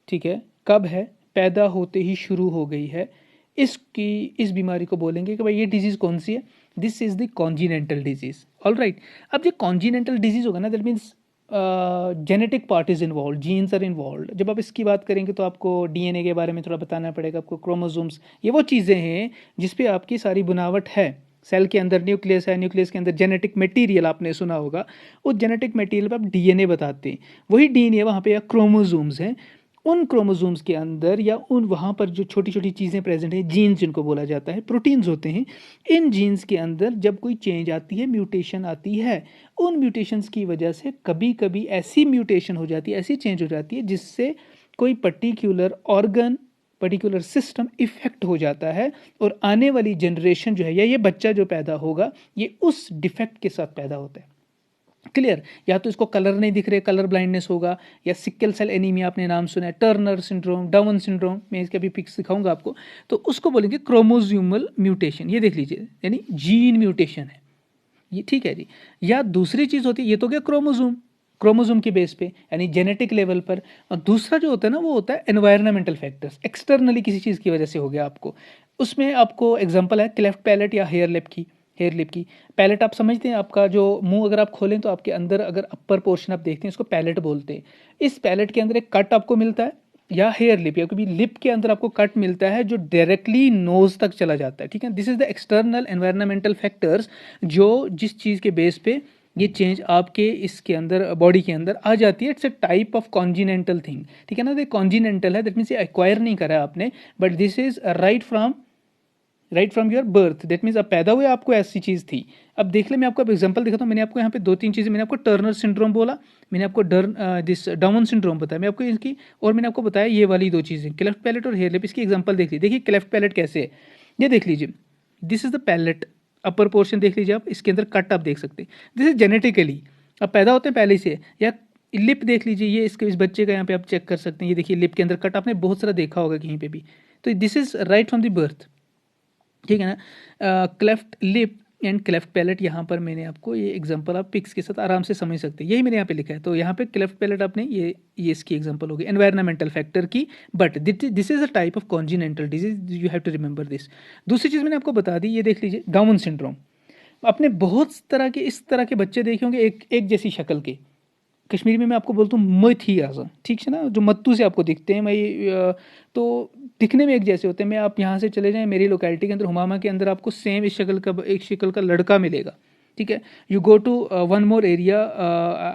ठीक है, कब है, पैदा होते ही शुरू हो गई है, इस बीमारी को बोलेंगे कि भाई ये डिजीज़ कौन सी है, this is the congenital disease. All right, अब ये कॉन्जिनेंटल डिजीज़ होगा ना, that means genetic part is involve, genes are involve. जब आप इसकी बात करेंगे तो आपको डीएनए के बारे में थोड़ा बताना पड़ेगा, आपको क्रोमोसोम्स, ये वो चीज़ें हैं जिस पे आपकी सारी बनावट है। सेल के अंदर न्यूक्लियस है, न्यूक्लियस के अंदर जेनेटिक मटेरियल आपने सुना होगा, उस जेनेटिक मटेरियल पे आप डीएनए बताते हैं, वही डीएनए वहाँ पे या क्रोमोसोम्स हैं। उन क्रोमोसोम्स के अंदर या उन वहाँ पर जो छोटी छोटी चीज़ें प्रेजेंट हैं, जीन्स जिनको बोला जाता है, प्रोटीन्स होते हैं, इन जीन्स के अंदर जब कोई चेंज आती है, म्यूटेशन आती है, उन म्यूटेशंस की वजह से कभी कभी ऐसी म्यूटेशन हो जाती है, ऐसी चेंज हो जाती है जिससे कोई particular organ, particular system effect हो जाता है, और आने वाली जनरेशन जो है या ये बच्चा जो पैदा होगा ये उस डिफेक्ट के साथ पैदा होता है। क्लियर, या तो इसको कलर नहीं दिख रहे, कलर ब्लाइंडनेस होगा, या सिक्ल सेल एनीमिया आपने नाम सुना है, टर्नर सिंड्रोम, डाउन सिंड्रोम, मैं इसके अभी पिक्स दिखाऊंगा आपको, तो उसको बोलेंगे क्रोमोसोमल म्यूटेशन। ये देख लीजिए, यानी जीन म्यूटेशन है ये। ठीक है जी, या दूसरी चीज़ होती है, ये तो क्या क्रोमोसोम, क्रोमोसोम के बेस पे यानी जेनेटिक लेवल पर, और दूसरा जो होता है ना वो होता है एनवायरमेंटल फैक्टर्स, एक्सटर्नली किसी चीज़ की वजह से हो गया आपको। उसमें आपको एग्जांपल है क्लेफ्ट पैलेट या हेयर लिप की। हेयर लिप की पैलेट आप समझते हैं, आपका जो मुंह अगर आप खोलें तो आपके अंदर अगर अपर पोर्शन आप देखते हैं, इसको पैलेट बोलते हैं। इस पैलेट के अंदर एक कट आपको मिलता है, या हेयर लिप, या कभी लिप के अंदर आपको कट मिलता है जो डायरेक्टली नोज तक चला जाता है। ठीक है, this is the external environmental factors, जो जिस चीज़ के बेस पे ये चेंज आपके इसके अंदर बॉडी के अंदर आ जाती है। It's a type of congenital thing. ठीक है ना, ये कॉन्जिनेंटल है, दैट मीन्स ये एक्वायर नहीं करा आपने, but this is right from your birth, that means अब पैदा हुए आपको ऐसी चीज़ थी। अब देख ले, मैं आपको एग्जांपल दिखाता हूँ। मैंने आपको यहाँ पे दो तीन चीज़ें, मैंने आपको टर्नर सिंड्रोम बोला, मैंने आपको दिस डाउन सिंड्रोम बताया, मैं आपको इसकी, और मैंने आपको बताया ये वाली दो चीज़ें, क्लेफ्ट पैलेट और हेयर लिप। इसकी एग्जांपल देख लीजिए, देखिए क्लेफ्ट पैलेट कैसे है, ये देख लीजिए, this is the palate, upper portion देख लीजिए आप, इसके अंदर कट आप देख सकते हैं, दिस इज जेनेटिकली, अब पैदा होते हैं पहले से। या लिप देख लीजिए, ये इसके इस बच्चे का यहाँ पे आप चेक कर सकते हैं, ये देखिए लिप के अंदर कट आपने बहुत सारा देखा होगा कहीं पे भी, तो this is right from the birth. ठीक है ना, cleft lip and cleft palate, यहाँ पर मैंने आपको ये एग्जांपल आप पिक्स के साथ आराम से समझ सकते हैं, यही मैंने यहाँ पे लिखा है। तो यहाँ पे क्लेफ्ट पैलेट आपने ये इसकी एग्जांपल होगी एनवायरमेंटल फैक्टर की, but this is a type of congenital disease, you have to remember this. दूसरी चीज़ मैंने आपको बता दी, ये देख लीजिए डाउन सिंड्रोम। आपने बहुत तरह के इस तरह के बच्चे देखे होंगे, एक जैसी शक्ल के, कश्मीरी में मैं आपको बोलता हूँ मत ही आज़ा, ठीक है ना, जो मत्तू से आपको दिखते हैं, मैं तो दिखने में एक जैसे होते हैं। मैं आप यहाँ से चले जाएं मेरी लोकेलिटी के अंदर, हुमामा के अंदर, आपको सेम इस शक्ल का एक शक्ल का लड़का मिलेगा। ठीक है, you go to one more area,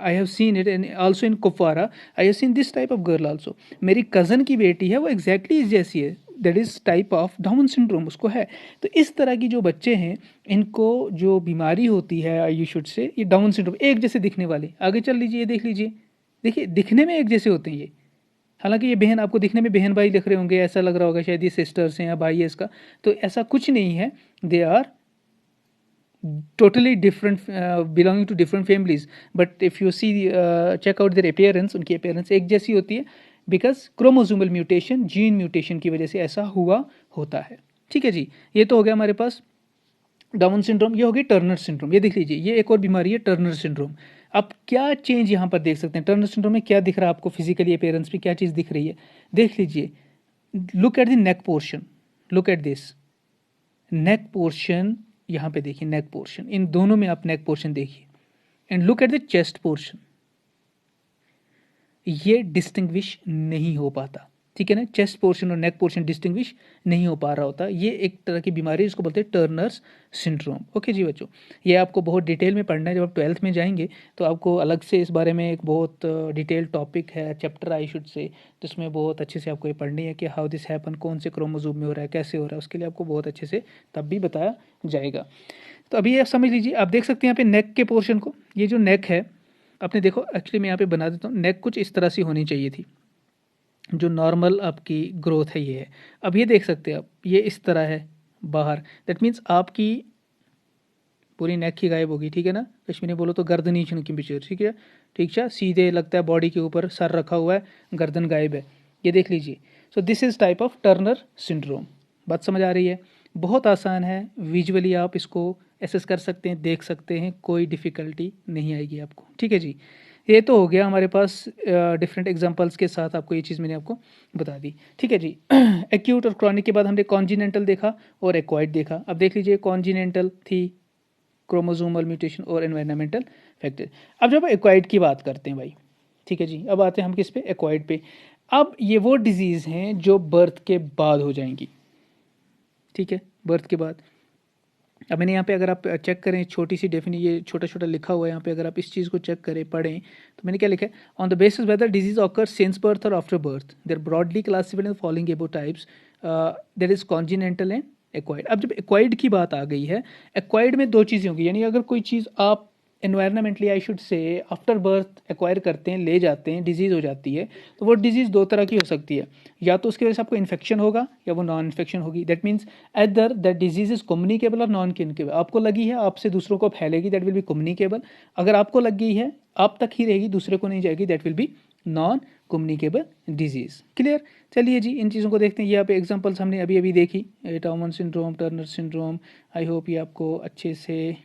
I have seen it and also in Kupwara, I have seen this type of girl also. मेरी कज़न की बेटी है, वो एग्जैक्टली इस जैसी है, that is type of Down syndrome उसको है। तो इस तरह की जो बच्चे हैं, इनको जो बीमारी होती है, यू शुड से, ये डाउन सिंड्रोम, एक जैसे दिखने वाले। आगे चल लीजिए, ये देख लीजिए, देखिए दिखने में एक जैसे होते हैं ये, हालांकि ये बहन, आपको दिखने में बहन भाई दिख रहे होंगे, ऐसा लग रहा होगा शायद ये सिस्टर्स हैं या भाई है इसका, तो ऐसा कुछ नहीं है, they are totally different, belonging to different families, but if you see check out their appearance, उनकी appearance एक जैसी होती है, because chromosomal mutation, gene mutation की वजह से ऐसा हुआ होता है। ठीक है जी, ये तो हो गया हमारे पास डाउन सिंड्रोम। ये हो गई टर्नर सिंड्रोम, ये देख लीजिए, ये एक और बीमारी है टर्नर सिंड्रोम। आप क्या चेंज यहाँ पर देख सकते हैं? टर्नर सिंड्रोम में क्या दिख रहा है आपको? फिजिकली अपीयरेंस पे क्या चीज़ दिख रही है? देख लीजिए, look at the neck portion, look at this neck portion, यहाँ पे देखिए नेक पोर्शन, इन दोनों में आप नेक पोर्शन देखिए, and look at the chest portion, ये डिस्टिंग्विश नहीं हो पाता, ठीक है ना? चेस्ट पोर्शन और नेक पोर्शन डिस्टिंग्विश नहीं हो पा रहा होता। ये एक तरह की बीमारी है, इसको बोलते हैं टर्नर्स सिंड्रोम। ओके जी बच्चों, ये आपको बहुत डिटेल में पढ़ना है। जब आप 12th में जाएंगे तो आपको अलग से इस बारे में एक बहुत डिटेल टॉपिक है, चैप्टर आई शुड से, जिसमें बहुत अच्छे से आपको ये पढ़नी है कि हाउ दिस हैपन, कौन से क्रोमोसोम में हो रहा है, कैसे हो रहा है, उसके लिए आपको बहुत अच्छे से तब भी बताया जाएगा। तो अभी आप समझ लीजिए, आप देख सकते हैं यहाँ पे नेक के पोर्शन को, ये जो नेक है आपने देखो, एक्चुअली मैं यहाँ पे बना देता हूँ, नेक कुछ इस तरह से होनी चाहिए थी, जो नॉर्मल आपकी ग्रोथ है ये है। अब ये देख सकते हैं आप, ये इस तरह है बाहर, दैट मीन्स आपकी पूरी नेक ही गायब होगी, ठीक है ना? कश्मीरी बोलो तो गर्दन ही छुनकी पीछे, ठीक है, ठीक है, सीधे लगता है बॉडी के ऊपर, सर रखा हुआ है, गर्दन गायब है, ये देख लीजिए। सो this is type of Turner syndrome. बात समझ आ रही है? बहुत आसान है, विजुअली आप इसको एसेस कर सकते हैं, देख सकते हैं, कोई डिफ़िकल्टी नहीं आएगी आपको, ठीक है जी। ये तो हो गया हमारे पास डिफरेंट एग्जांपल्स के साथ, आपको ये चीज़ मैंने आपको बता दी, ठीक है जी। एक्यूट और क्रॉनिक के बाद हमने कॉन्जिनेंटल देखा और एक्वायर्ड देखा। अब देख लीजिए, कॉन्जिनेंटल थी क्रोमोसोमल म्यूटेशन और एनवायरमेंटल फैक्टर। अब जब एक्वायर्ड की बात करते हैं भाई, ठीक है जी, अब आते हैं हम किस पे? एक्वायर्ड पे। अब ये वो डिजीज़ हैं जो बर्थ के बाद हो जाएंगी, ठीक है, बर्थ के बाद। अब मैंने यहाँ पे अगर आप चेक करें, छोटी सी डेफिनी, ये छोटा छोटा लिखा हुआ है यहाँ पे, अगर आप इस चीज़ को चेक करें, पढ़ें, तो मैंने क्या लिखा है? On the basis whether disease occur since birth और after birth, there broadly classified in following above types, that is congenital and acquired. अब जब एक्वायर्ड की बात आ गई है, एक्वायर्ड में दो चीज़ें होंगी, यानी अगर कोई चीज़ आप environmentally, I should say, after birth acquire करते हैं, ले जाते हैं, डिजीज़ हो जाती है, तो वो डिजीज़ दो तरह की हो सकती है, या तो उसकी वजह से आपको इन्फेक्शन होगा या वो नॉन इन्फेक्शन होगी। That means either that disease is communicable और नॉन कम्युनिकेबल। आपको लगी है, आपसे दूसरों को फैलेगी, दैट विल बी कम्युनिकेबल। अगर आपको लग गई है, आप तक ही रहेगी, दूसरे को नहीं जाएगी, that will be non communicable disease. Clear? चलिए जी, इन चीज़ों को देखते हैं। ये आप एग्जांपल्स हमने अभी अभी देखी, टॉमन syndrome, Turner syndrome. I hope ये आपको अच्छे से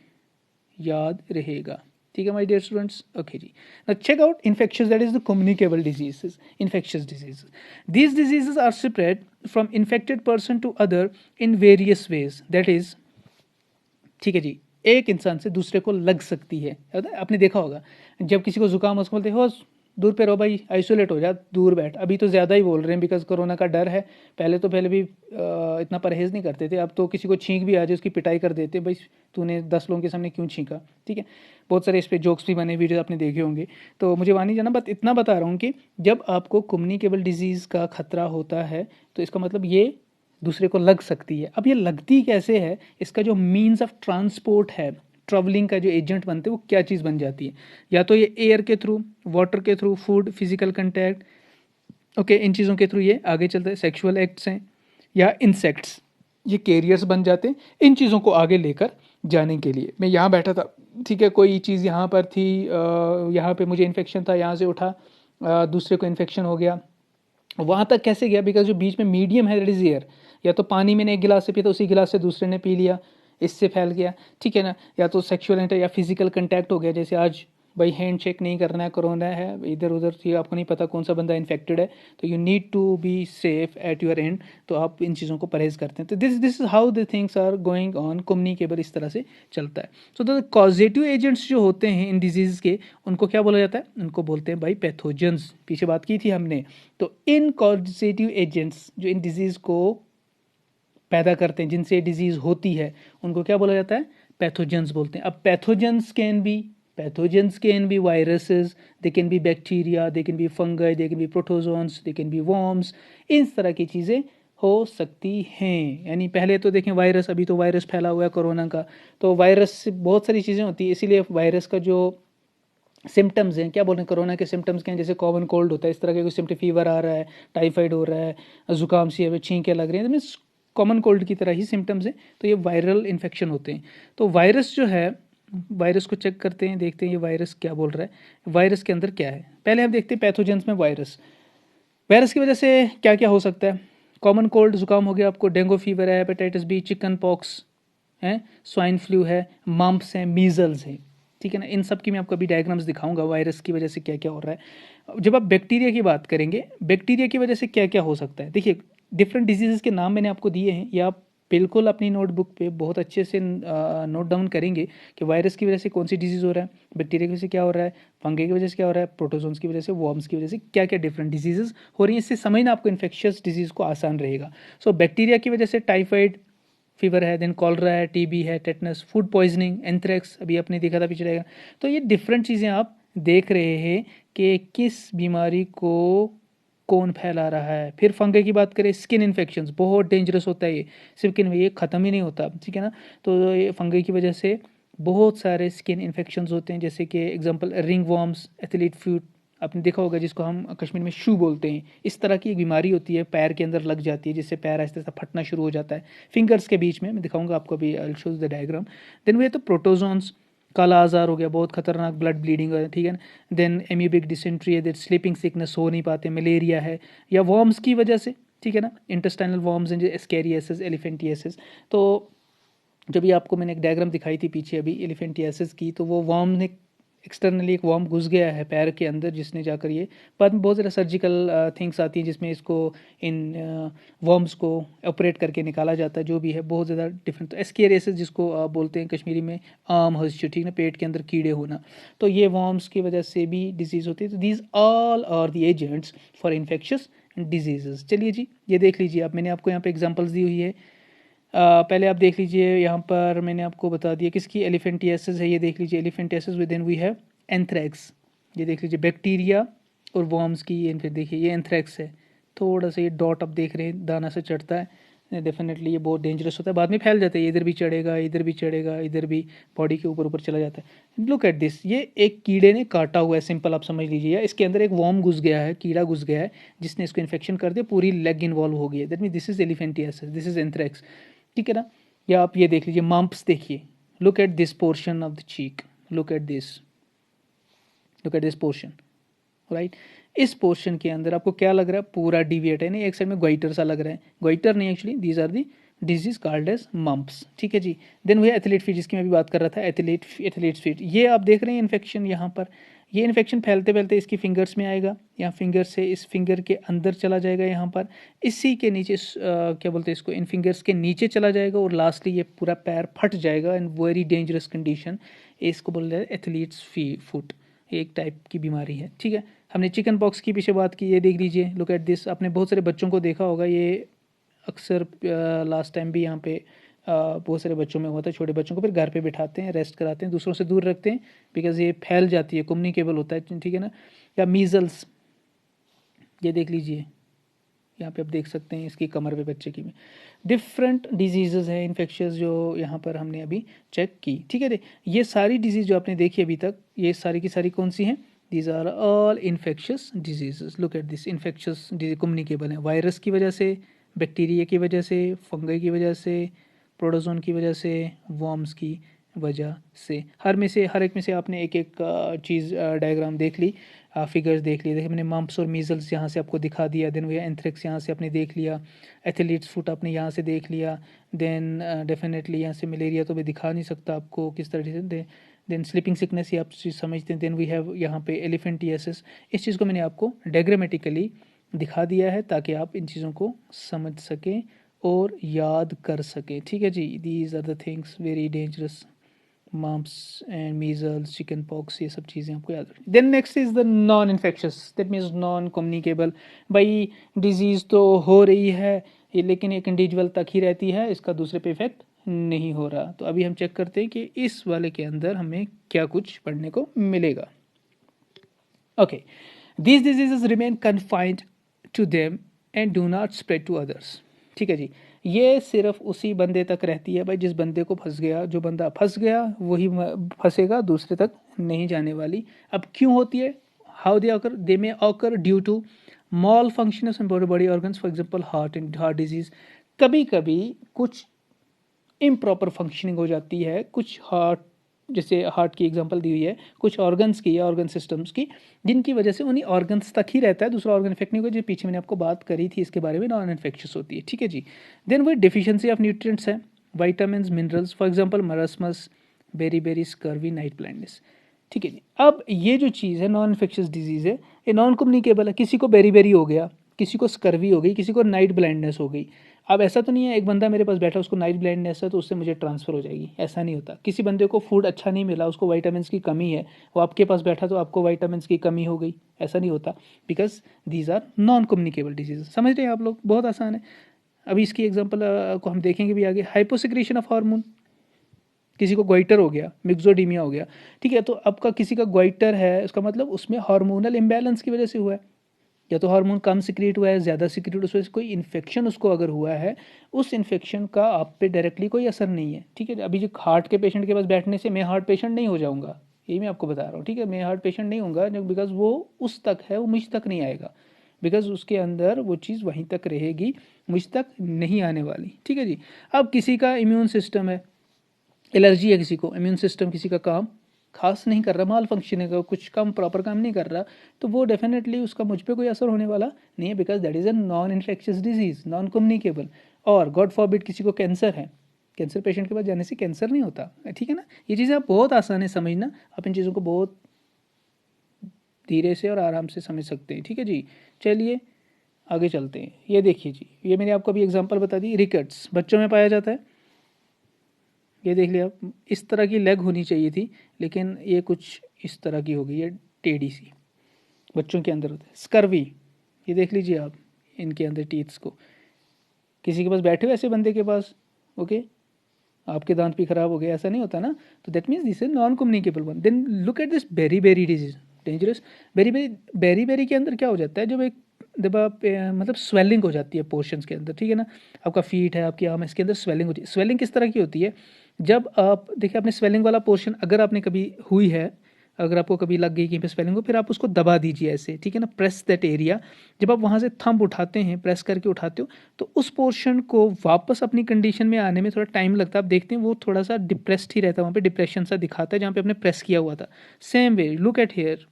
याद रहेगा, ठीक है माय डियर स्टूडेंट्स? ओके जी, now check out infections, that is the communicable diseases, infectious diseases. These diseases are spread from infected person to other in various ways, that is, ठीक है जी, एक इंसान से दूसरे को लग सकती है। आपने देखा होगा, जब किसी को जुकाम, उसको बोलते हो दूर पे रहो भाई, आइसोलेट हो जा, दूर बैठ। अभी तो ज़्यादा ही बोल रहे हैं, बिकॉज कोरोना का डर है। पहले भी इतना परहेज़ नहीं करते थे, अब तो किसी को छींक भी आ जाए उसकी पिटाई कर देते, भाई तूने 10 लोगों के सामने क्यों छींका, ठीक है। बहुत सारे इस पर जोक्स भी बने, वीडियो आपने देखे होंगे, तो मुझे वहाँ नहीं जाना, बट इतना बता रहा हूँ कि जब आपको कम्युनिकेबल डिजीज़ का खतरा होता है, तो इसका मतलब ये दूसरे को लग सकती है। अब ये लगती कैसे है? इसका जो मीन्स ऑफ ट्रांसपोर्ट है, ट्रैवलिंग का जो एजेंट बनते हैं, वो क्या चीज़ बन जाती है? या तो ये एयर के थ्रू, वाटर के through, food, physical contact, okay, इन चीज़ों के थ्रू ये आगे चलते हैं। सेक्सुअल एक्ट्स हैं या इंसेक्ट्स, ये कैरियर्स बन जाते हैं इन चीज़ों को आगे लेकर जाने के लिए। मैं यहाँ बैठा था, ठीक है, कोई चीज़ यहाँ पर थी, यहाँ पे मुझे इन्फेक्शन था, यहाँ से उठा, दूसरे को इन्फेक्शन हो गया, वहाँ तक कैसे गया? बिकॉज जो बीच में मीडियम है, दैट इज एयर। या तो पानी मैंने एक गिलास से पिया, तो उसी गिलास से दूसरे ने पी लिया, इससे फैल गया, ठीक है ना। या तो सेक्सुअल इंटर या फिजिकल कंटैक्ट हो गया, जैसे आज भाई हैंड शेक नहीं करना है, कोरोना है, इधर उधर से आपको नहीं पता कौन सा बंदा इन्फेक्टेड है, तो you need to be safe at your end, तो आप इन चीज़ों को परहेज करते हैं। तो this is how the things are going on, communicable इस तरह से चलता है। सो द कॉजेटिव एजेंट्स जो होते हैं इन डिजीज़ के, उनको क्या बोला जाता है? उनको बोलते हैं भाई पैथोजेंस। पीछे बात की थी हमने। तो इन कॉजेटिव एजेंट्स जो इन डिजीज़ को पैदा करते हैं, जिनसे डिजीज़ होती है, उनको क्या बोला जाता है? पैथोजेंस बोलते हैं। अब pathogens can be viruses, they can be bacteria, they can be fungi, they can be protozoans, they can be worms, इस तरह की चीज़ें हो सकती हैं। यानी पहले तो देखें वायरस, अभी तो वायरस फैला हुआ है कोरोना का, तो वायरस से बहुत सारी चीज़ें होती है, इसीलिए वायरस का जो सिम्टम्स हैं, क्या बोल रहे हैं, कोरोना के सिम्टम्स क्या हैं? जैसे कॉमन कोल्ड होता है, इस तरह के कोई सिम्टम, फीवर आ रहा है, टाइफाइड हो रहा है, जुकाम सी है, छींके लग रही हैं, तो मीन्स कॉमन कोल्ड की तरह ही सिम्टम्स हैं। तो ये वायरल इन्फेक्शन होते हैं। तो वायरस जो है, वायरस को चेक करते हैं, देखते हैं ये वायरस क्या बोल रहा है, वायरस के अंदर क्या है। पहले हम देखते हैं पैथोजेंस में वायरस। वायरस की वजह से क्या क्या हो सकता है? कॉमन कोल्ड, जुकाम हो गया आपको, डेंगू फीवर है, हेपेटाइटिस बी, चिकन पॉक्स है, स्वाइन फ्लू है, मम्प्स हैं, मीजल्स हैं, ठीक है ना। इन सब की मैं आपको अभी डायग्राम्स दिखाऊंगा, वायरस की वजह से क्या क्या हो रहा है। जब आप बैक्टीरिया की बात करेंगे, बैक्टीरिया की वजह से क्या क्या हो सकता है, देखिए डिफरेंट डिजीज़ के नाम मैंने आपको दिए हैं, या आप बिल्कुल अपनी नोटबुक पे बहुत अच्छे से नोट डाउन करेंगे कि वायरस की वजह से कौन सी डिजीज़ हो रहा है, बैक्टीरिया की वजह से क्या हो रहा है, फंगी की वजह से क्या हो रहा है, प्रोटोजोन्स की वजह से, वॉर्म्स की वजह से क्या क्या डिफरेंट डिजीज़ हो रही है। इससे समझना आपको इन्फेक्शियस डिजीज़ को आसान रहेगा। सो बैक्टीरिया की वजह से टाइफाइड फीवर है, देन कॉलरा है, टीबी है, टेटनस, फूड पॉइजनिंग, एंथ्रेक्स अभी आपने देखा था पिछले। तो ये डिफरेंट चीज़ें आप देख रहे हैं कि किस बीमारी को कौन फैला रहा है। फिर फंगे की बात करें, स्किन इन्फेक्शंस बहुत डेंजरस होता है ये, स्किन में ये ख़त्म ही नहीं होता, ठीक है ना। तो ये फंगे की वजह से बहुत सारे स्किन इन्फेक्शंस होते हैं, जैसे कि एग्जांपल रिंग वॉर्म्स, एथलीट फूट आपने देखा होगा, जिसको हम कश्मीर में शू बोलते हैं। इस तरह की एक बीमारी होती है, पैर के अंदर लग जाती है, जिससे पैर ऐसे ऐसा फटना शुरू हो जाता है फिंगर्स के बीच में। मैं दिखाऊंगा आपको अभी, I will show the diagram. Then वे तो प्रोटोजोन्स, काला आजार हो गया, बहुत खतरनाक ब्लड ब्लीडिंग है, ठीक है ना। देन एम्यूबिक डिसेंट्री है, देन स्लीपिंग सिकनेस, सो नहीं पाते, मलेरिया है, या वॉर्म्स की वजह से, ठीक है ना, इंटेस्टाइनल वॉर्म्स हैं, एस्केरियासिस, एलिफेंटियासिस। तो जब भी आपको मैंने एक डायग्राम दिखाई थी पीछे अभी एलिफेंटियासिस की, तो वो वॉर्म ने एक्सटर्नली एक वॉर्म घुस गया है पैर के अंदर, जिसने जाकर ये बाद में बहुत ज़्यादा सर्जिकल थिंग्स आती हैं जिसमें इसको इन वॉर्म्स को ऑपरेट करके निकाला जाता है, जो भी है बहुत ज़्यादा डिफरेंट। तो एस्केरियासिस जिसको आप बोलते हैं कश्मीरी में आम हस्यु, ठीक है, पेट के अंदर कीड़े होना, तो ये वॉर्म्स की वजह से भी डिजीज़ होती है। तो these all are the agents for infectious diseases. चलिए जी, ये देख लीजिए आप, मैंने आपको यहाँ पे एग्जांपल्स दी हुई है। पहले आप देख लीजिए, यहाँ पर मैंने आपको बता दिया किसकी, एलिफेंटियासिस है, ये देख लीजिए elephantiasis, within we have anthrax. ये देख लीजिए बैक्टीरिया और वॉर्म्स की, ये फिर देखिए ये एंथ्रैक्स है। थोड़ा सा ये डॉट आप देख रहे हैं, दाना से चढ़ता है, डेफिनेटली ये बहुत डेंजरस होता है, बाद में फैल जाता है, इधर भी चढ़ेगा, इधर भी चढ़ेगा, इधर भी बॉडी के ऊपर ऊपर चला जाता है। लुक एट दिस, ये एक कीड़े ने काटा हुआ है, सिंपल आप समझ लीजिए, या इसके अंदर एक वॉर्म घुस गया है, कीड़ा घुस गया है, जिसने इसको इन्फेक्शन कर दिया, पूरी लेग इन्वॉल्व हो गई है। That mean this is elephantiasis, this is anthrax, ठीक है ना। या आप ये देख लीजिए मम्प्स, देखिए, look at this portion of the cheek, look at this, look at this portion, right. इस पोर्शन के अंदर आपको क्या लग रहा है, पूरा डिविएट है, नहीं एक साइड में ग्वाइटर सा लग रहा है, ग्वाइटर नहीं actually, these are the disease called as mumps, ठीक है जी। देन वो एथलीट फीट, जिसकी मैं भी बात कर रहा था, एथलीट फीट, ये आप देख रहे हैं इन्फेक्शन यहाँ पर, ये इन्फेक्शन फैलते फैलते इसकी फिंगर्स में आएगा, यहाँ फिंगर से इस फिंगर के अंदर चला जाएगा, यहाँ पर इसी के नीचे क्या बोलते हैं इसको, इन फिंगर्स के नीचे चला जाएगा, और लास्टली ये पूरा पैर फट जाएगा इन वेरी डेंजरस कंडीशन। इसको बोल रहे हैं एथलीट्स फुट, एक टाइप की बीमारी है, ठीक है। हमने चिकन पॉक्स की पीछे बात की, ये देख लीजिए, लुक एट दिस, आपने बहुत सारे बच्चों को देखा होगा, ये अक्सर लास्ट टाइम भी यहाँ पे बहुत सारे बच्चों में हुआ था, छोटे बच्चों को फिर घर पे बिठाते हैं, रेस्ट कराते हैं, दूसरों से दूर रखते हैं, बिकॉज ये फैल जाती है, कम्युनिकेबल होता है, ठीक है ना। या मीजल्स, ये देख लीजिए, यहाँ पे आप देख सकते हैं इसकी कमर पे बच्चे की में, डिफरेंट डिजीज़ेज हैं इन्फेक्शियस जो यहाँ पर हमने अभी चेक की, ठीक है। ये सारी डिजीज़ जो आपने देखी अभी तक, ये सारी की सारी कौन सी हैं, these are all infectious diseases. Look at this, infectious disease communicable है, वायरस की वजह से, बैक्टीरिया की वजह से, फंगई की वजह से, प्रोटोजोन की वजह से, वॉर्म्स की वजह से। हर एक में से आपने एक एक चीज़ डायग्राम देख ली, फिगर्स देख लिए, देखिए मैंने मम्प्स और मीजल्स यहाँ से आपको दिखा दिया, देन वही एंथ्रेक्स यहाँ से आपने देख लिया, एथलीट्स फुट आपने यहाँ से देख लिया, देन डेफिनेटली यहाँ से मलेरिया तो मैं दिखा नहीं सकता आपको किस तरह से, देन स्लीपिंग सिकनेस ये आप चीज़ समझते हैं, देन वी हैव यहाँ पे एलिफेंटियासिस। इस चीज़ को मैंने आपको डायग्रामेटिकली दिखा दिया है ताकि आप इन चीज़ों को समझ सकें और याद कर सकें, ठीक है जी। These are the things very dangerous, mumps and measles, chicken pox, ये सब चीज़ें आपको याद रखनी। Then next is the non infectious, that means non communicable. भाई डिजीज़ तो हो रही है ये, लेकिन एक इंडिविजुअल तक ही रहती है, इसका दूसरे पे इफेक्ट नहीं हो रहा। तो अभी हम चेक करते हैं कि इस वाले के अंदर हमें क्या कुछ पढ़ने को मिलेगा। Okay, these diseases remain confined to them and do not spread to others, ठीक है जी। ये सिर्फ उसी बंदे तक रहती है भाई जिस बंदे को फंस गया, जो बंदा फंस गया वही फंसेगा, दूसरे तक नहीं जाने वाली। अब क्यों होती है, how they occur, they may occur due to malfunctions in body organs, for example heart disease. कभी कभी कुछ इम्प्रॉपर फंक्शनिंग हो जाती है, कुछ हार्ट, जैसे हार्ट की एग्जांपल दी हुई है, कुछ ऑर्गन्स की या ऑर्गन सिस्टम्स की, जिनकी वजह से उन्हीं ऑर्गन्स तक ही रहता है, दूसरा ऑर्गन इफेक्ट नहीं होगा, जो पीछे मैंने आपको बात करी थी इसके बारे में, नॉन इन्फेक्शियस होती है, ठीक है जी। देन वो डिफिशियंसी ऑफ न्यूट्रिएंट्स है, vitamin minerals, for example marasmus, beriberi, scurvy, night blindness. ठीक है जी। अब ये जो चीज़ है नॉन इन्फेक्शियस डिजीज़ है, ये नॉन कम्युनिकेबल है। किसी को बेरी बेरी हो गया, किसी को स्कर्वी हो गई, किसी को नाइट ब्लाइंडनेस हो गई। अब ऐसा तो नहीं है एक बंदा मेरे पास बैठा उसको नाइट ब्लाइंडनेस है तो उससे मुझे ट्रांसफ़र हो जाएगी, ऐसा नहीं होता। किसी बंदे को फूड अच्छा नहीं मिला, उसको वाइटामिन की कमी है, वो आपके पास बैठा तो आपको वाइटामिन की कमी हो गई, ऐसा नहीं होता। Because these are non communicable disease. समझ रहे हैं आप लोग? बहुत आसान है। अभी इसकी एग्जाम्पल को हम देखेंगे भी आगे। हाइपोसिक्रेशन ऑफ हार्मोन, किसी को ग्वाइटर हो गया, मिक्सोडीमिया हो गया। ठीक है, तो आपका किसी का ग्वाइटर है, उसका मतलब उसमें हार्मोनल इम्बैलेंस की वजह से हुआ है, या तो हार्मोन कम सिक्रीट हुआ है, ज़्यादा सिक्रीट, उस वजह से कोई इन्फेक्शन उसको अगर हुआ है, उस इन्फेक्शन का आप पे डायरेक्टली कोई असर नहीं है। ठीक है, अभी जो हार्ट के पेशेंट के पास बैठने से मैं हार्ट पेशेंट नहीं हो जाऊंगा, यही मैं आपको बता रहा हूँ। ठीक है, मैं हार्ट पेशेंट नहीं होऊंगा बिकॉज वो उस तक है, वो मुझ तक नहीं आएगा, बिकॉज उसके अंदर वो चीज़ वहीं तक रहेगी, मुझ तक नहीं आने वाली। ठीक है जी। अब किसी का इम्यून सिस्टम है, एलर्जी है किसी को, इम्यून सिस्टम किसी का काम खास नहीं कर रहा, माल फंक्शनिंग का कुछ काम प्रॉपर काम नहीं कर रहा, तो वो डेफिनेटली उसका मुझ पर कोई असर होने वाला नहीं है, because that is a non infectious disease, non communicable. और गॉड फॉरबिड किसी को कैंसर है, कैंसर पेशेंट के पास जाने से कैंसर नहीं होता। ठीक है ना, ये चीज़ें आप बहुत आसान है समझना, आप इन चीज़ों को बहुत धीरे से और आराम से समझ सकते हैं। ठीक है जी। चलिए आगे चलते हैं। ये देखिए जी, ये मैंने आपको अभी एग्जांपल बता दी। रिकेट्स बच्चों में पाया जाता है, ये देख लिया आप। इस तरह की लेग होनी चाहिए थी, लेकिन ये कुछ इस तरह की हो गई है, टेढ़ी सी, बच्चों के अंदर होता है। स्कर्वी, ये देख लीजिए आप, इनके अंदर टीथ्स को, किसी के पास बैठे हुए ऐसे बंदे के पास, ओके, आपके दांत भी खराब हो गए, ऐसा नहीं होता ना, तो that means this is non communicable one. Then look at this beriberi disease, dangerous. Berry berry, berry berry के अंदर क्या हो जाता है, जब आप मतलब स्वेलिंग हो जाती है पोर्शंस के अंदर। ठीक है ना, आपका फीट है, आपकी आर्म है, इसके अंदर स्वेलिंग होती है। स्वेलिंग किस तरह की होती है, जब आप देखिए आपने स्वेलिंग वाला पोर्शन अगर आपने कभी हुई है, अगर आपको कभी लग गई कहीं पे स्वेलिंग हो, फिर आप उसको दबा दीजिए ऐसे। ठीक है ना, प्रेस दैट एरिया। जब आप वहाँ से थंब उठाते हैं, प्रेस करके उठाते हो, तो उस पोर्शन को वापस अपनी कंडीशन में आने में थोड़ा टाइम लगता है। आप देखते हैं वो थोड़ा सा डिप्रेस्ड ही रहता है, वहाँ पे डिप्रेशन सा दिखाता है जहाँ पे आपने प्रेस किया हुआ था। Same way look at here,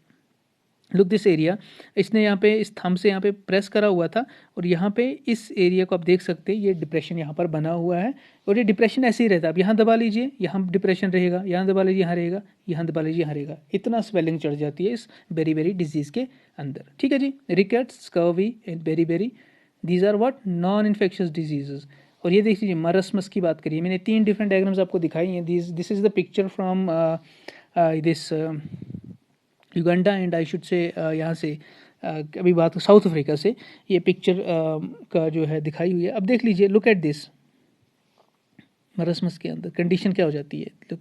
look this area, इसने यहाँ पे इस थंब से यहाँ पे प्रेस करा हुआ था, और यहाँ पे इस एरिया को आप देख सकते हैं, ये डिप्रेशन यहाँ पर बना हुआ है, और ये डिप्रेशन ऐसे ही रहता है। आप यहाँ दबा लीजिए, यहाँ डिप्रेशन रहेगा, यहाँ दबा लीजिए, यहाँ रहेगा, यहाँ दबा लीजिए, यहाँ रहेगा। इतना स्वेलिंग चढ़ जाती है इस बेरी बेरी डिजीज के अंदर। ठीक है जी। Rickets, scurvy and beriberi, these are what non infectious diseases. और ये देख लीजिए मरसमस की बात करिए, मैंने 3 डिफरेंट डायग्राम्स आपको दिखाई हैं। This is the picture from this Uganda and I should say यहाँ से अभी बात साउथ अफ्रीका से ये पिक्चर का जो है दिखाई हुई है। अब देख लीजिए, लुक एट दिस, मरसमस के अंदर कंडीशन क्या हो जाती है।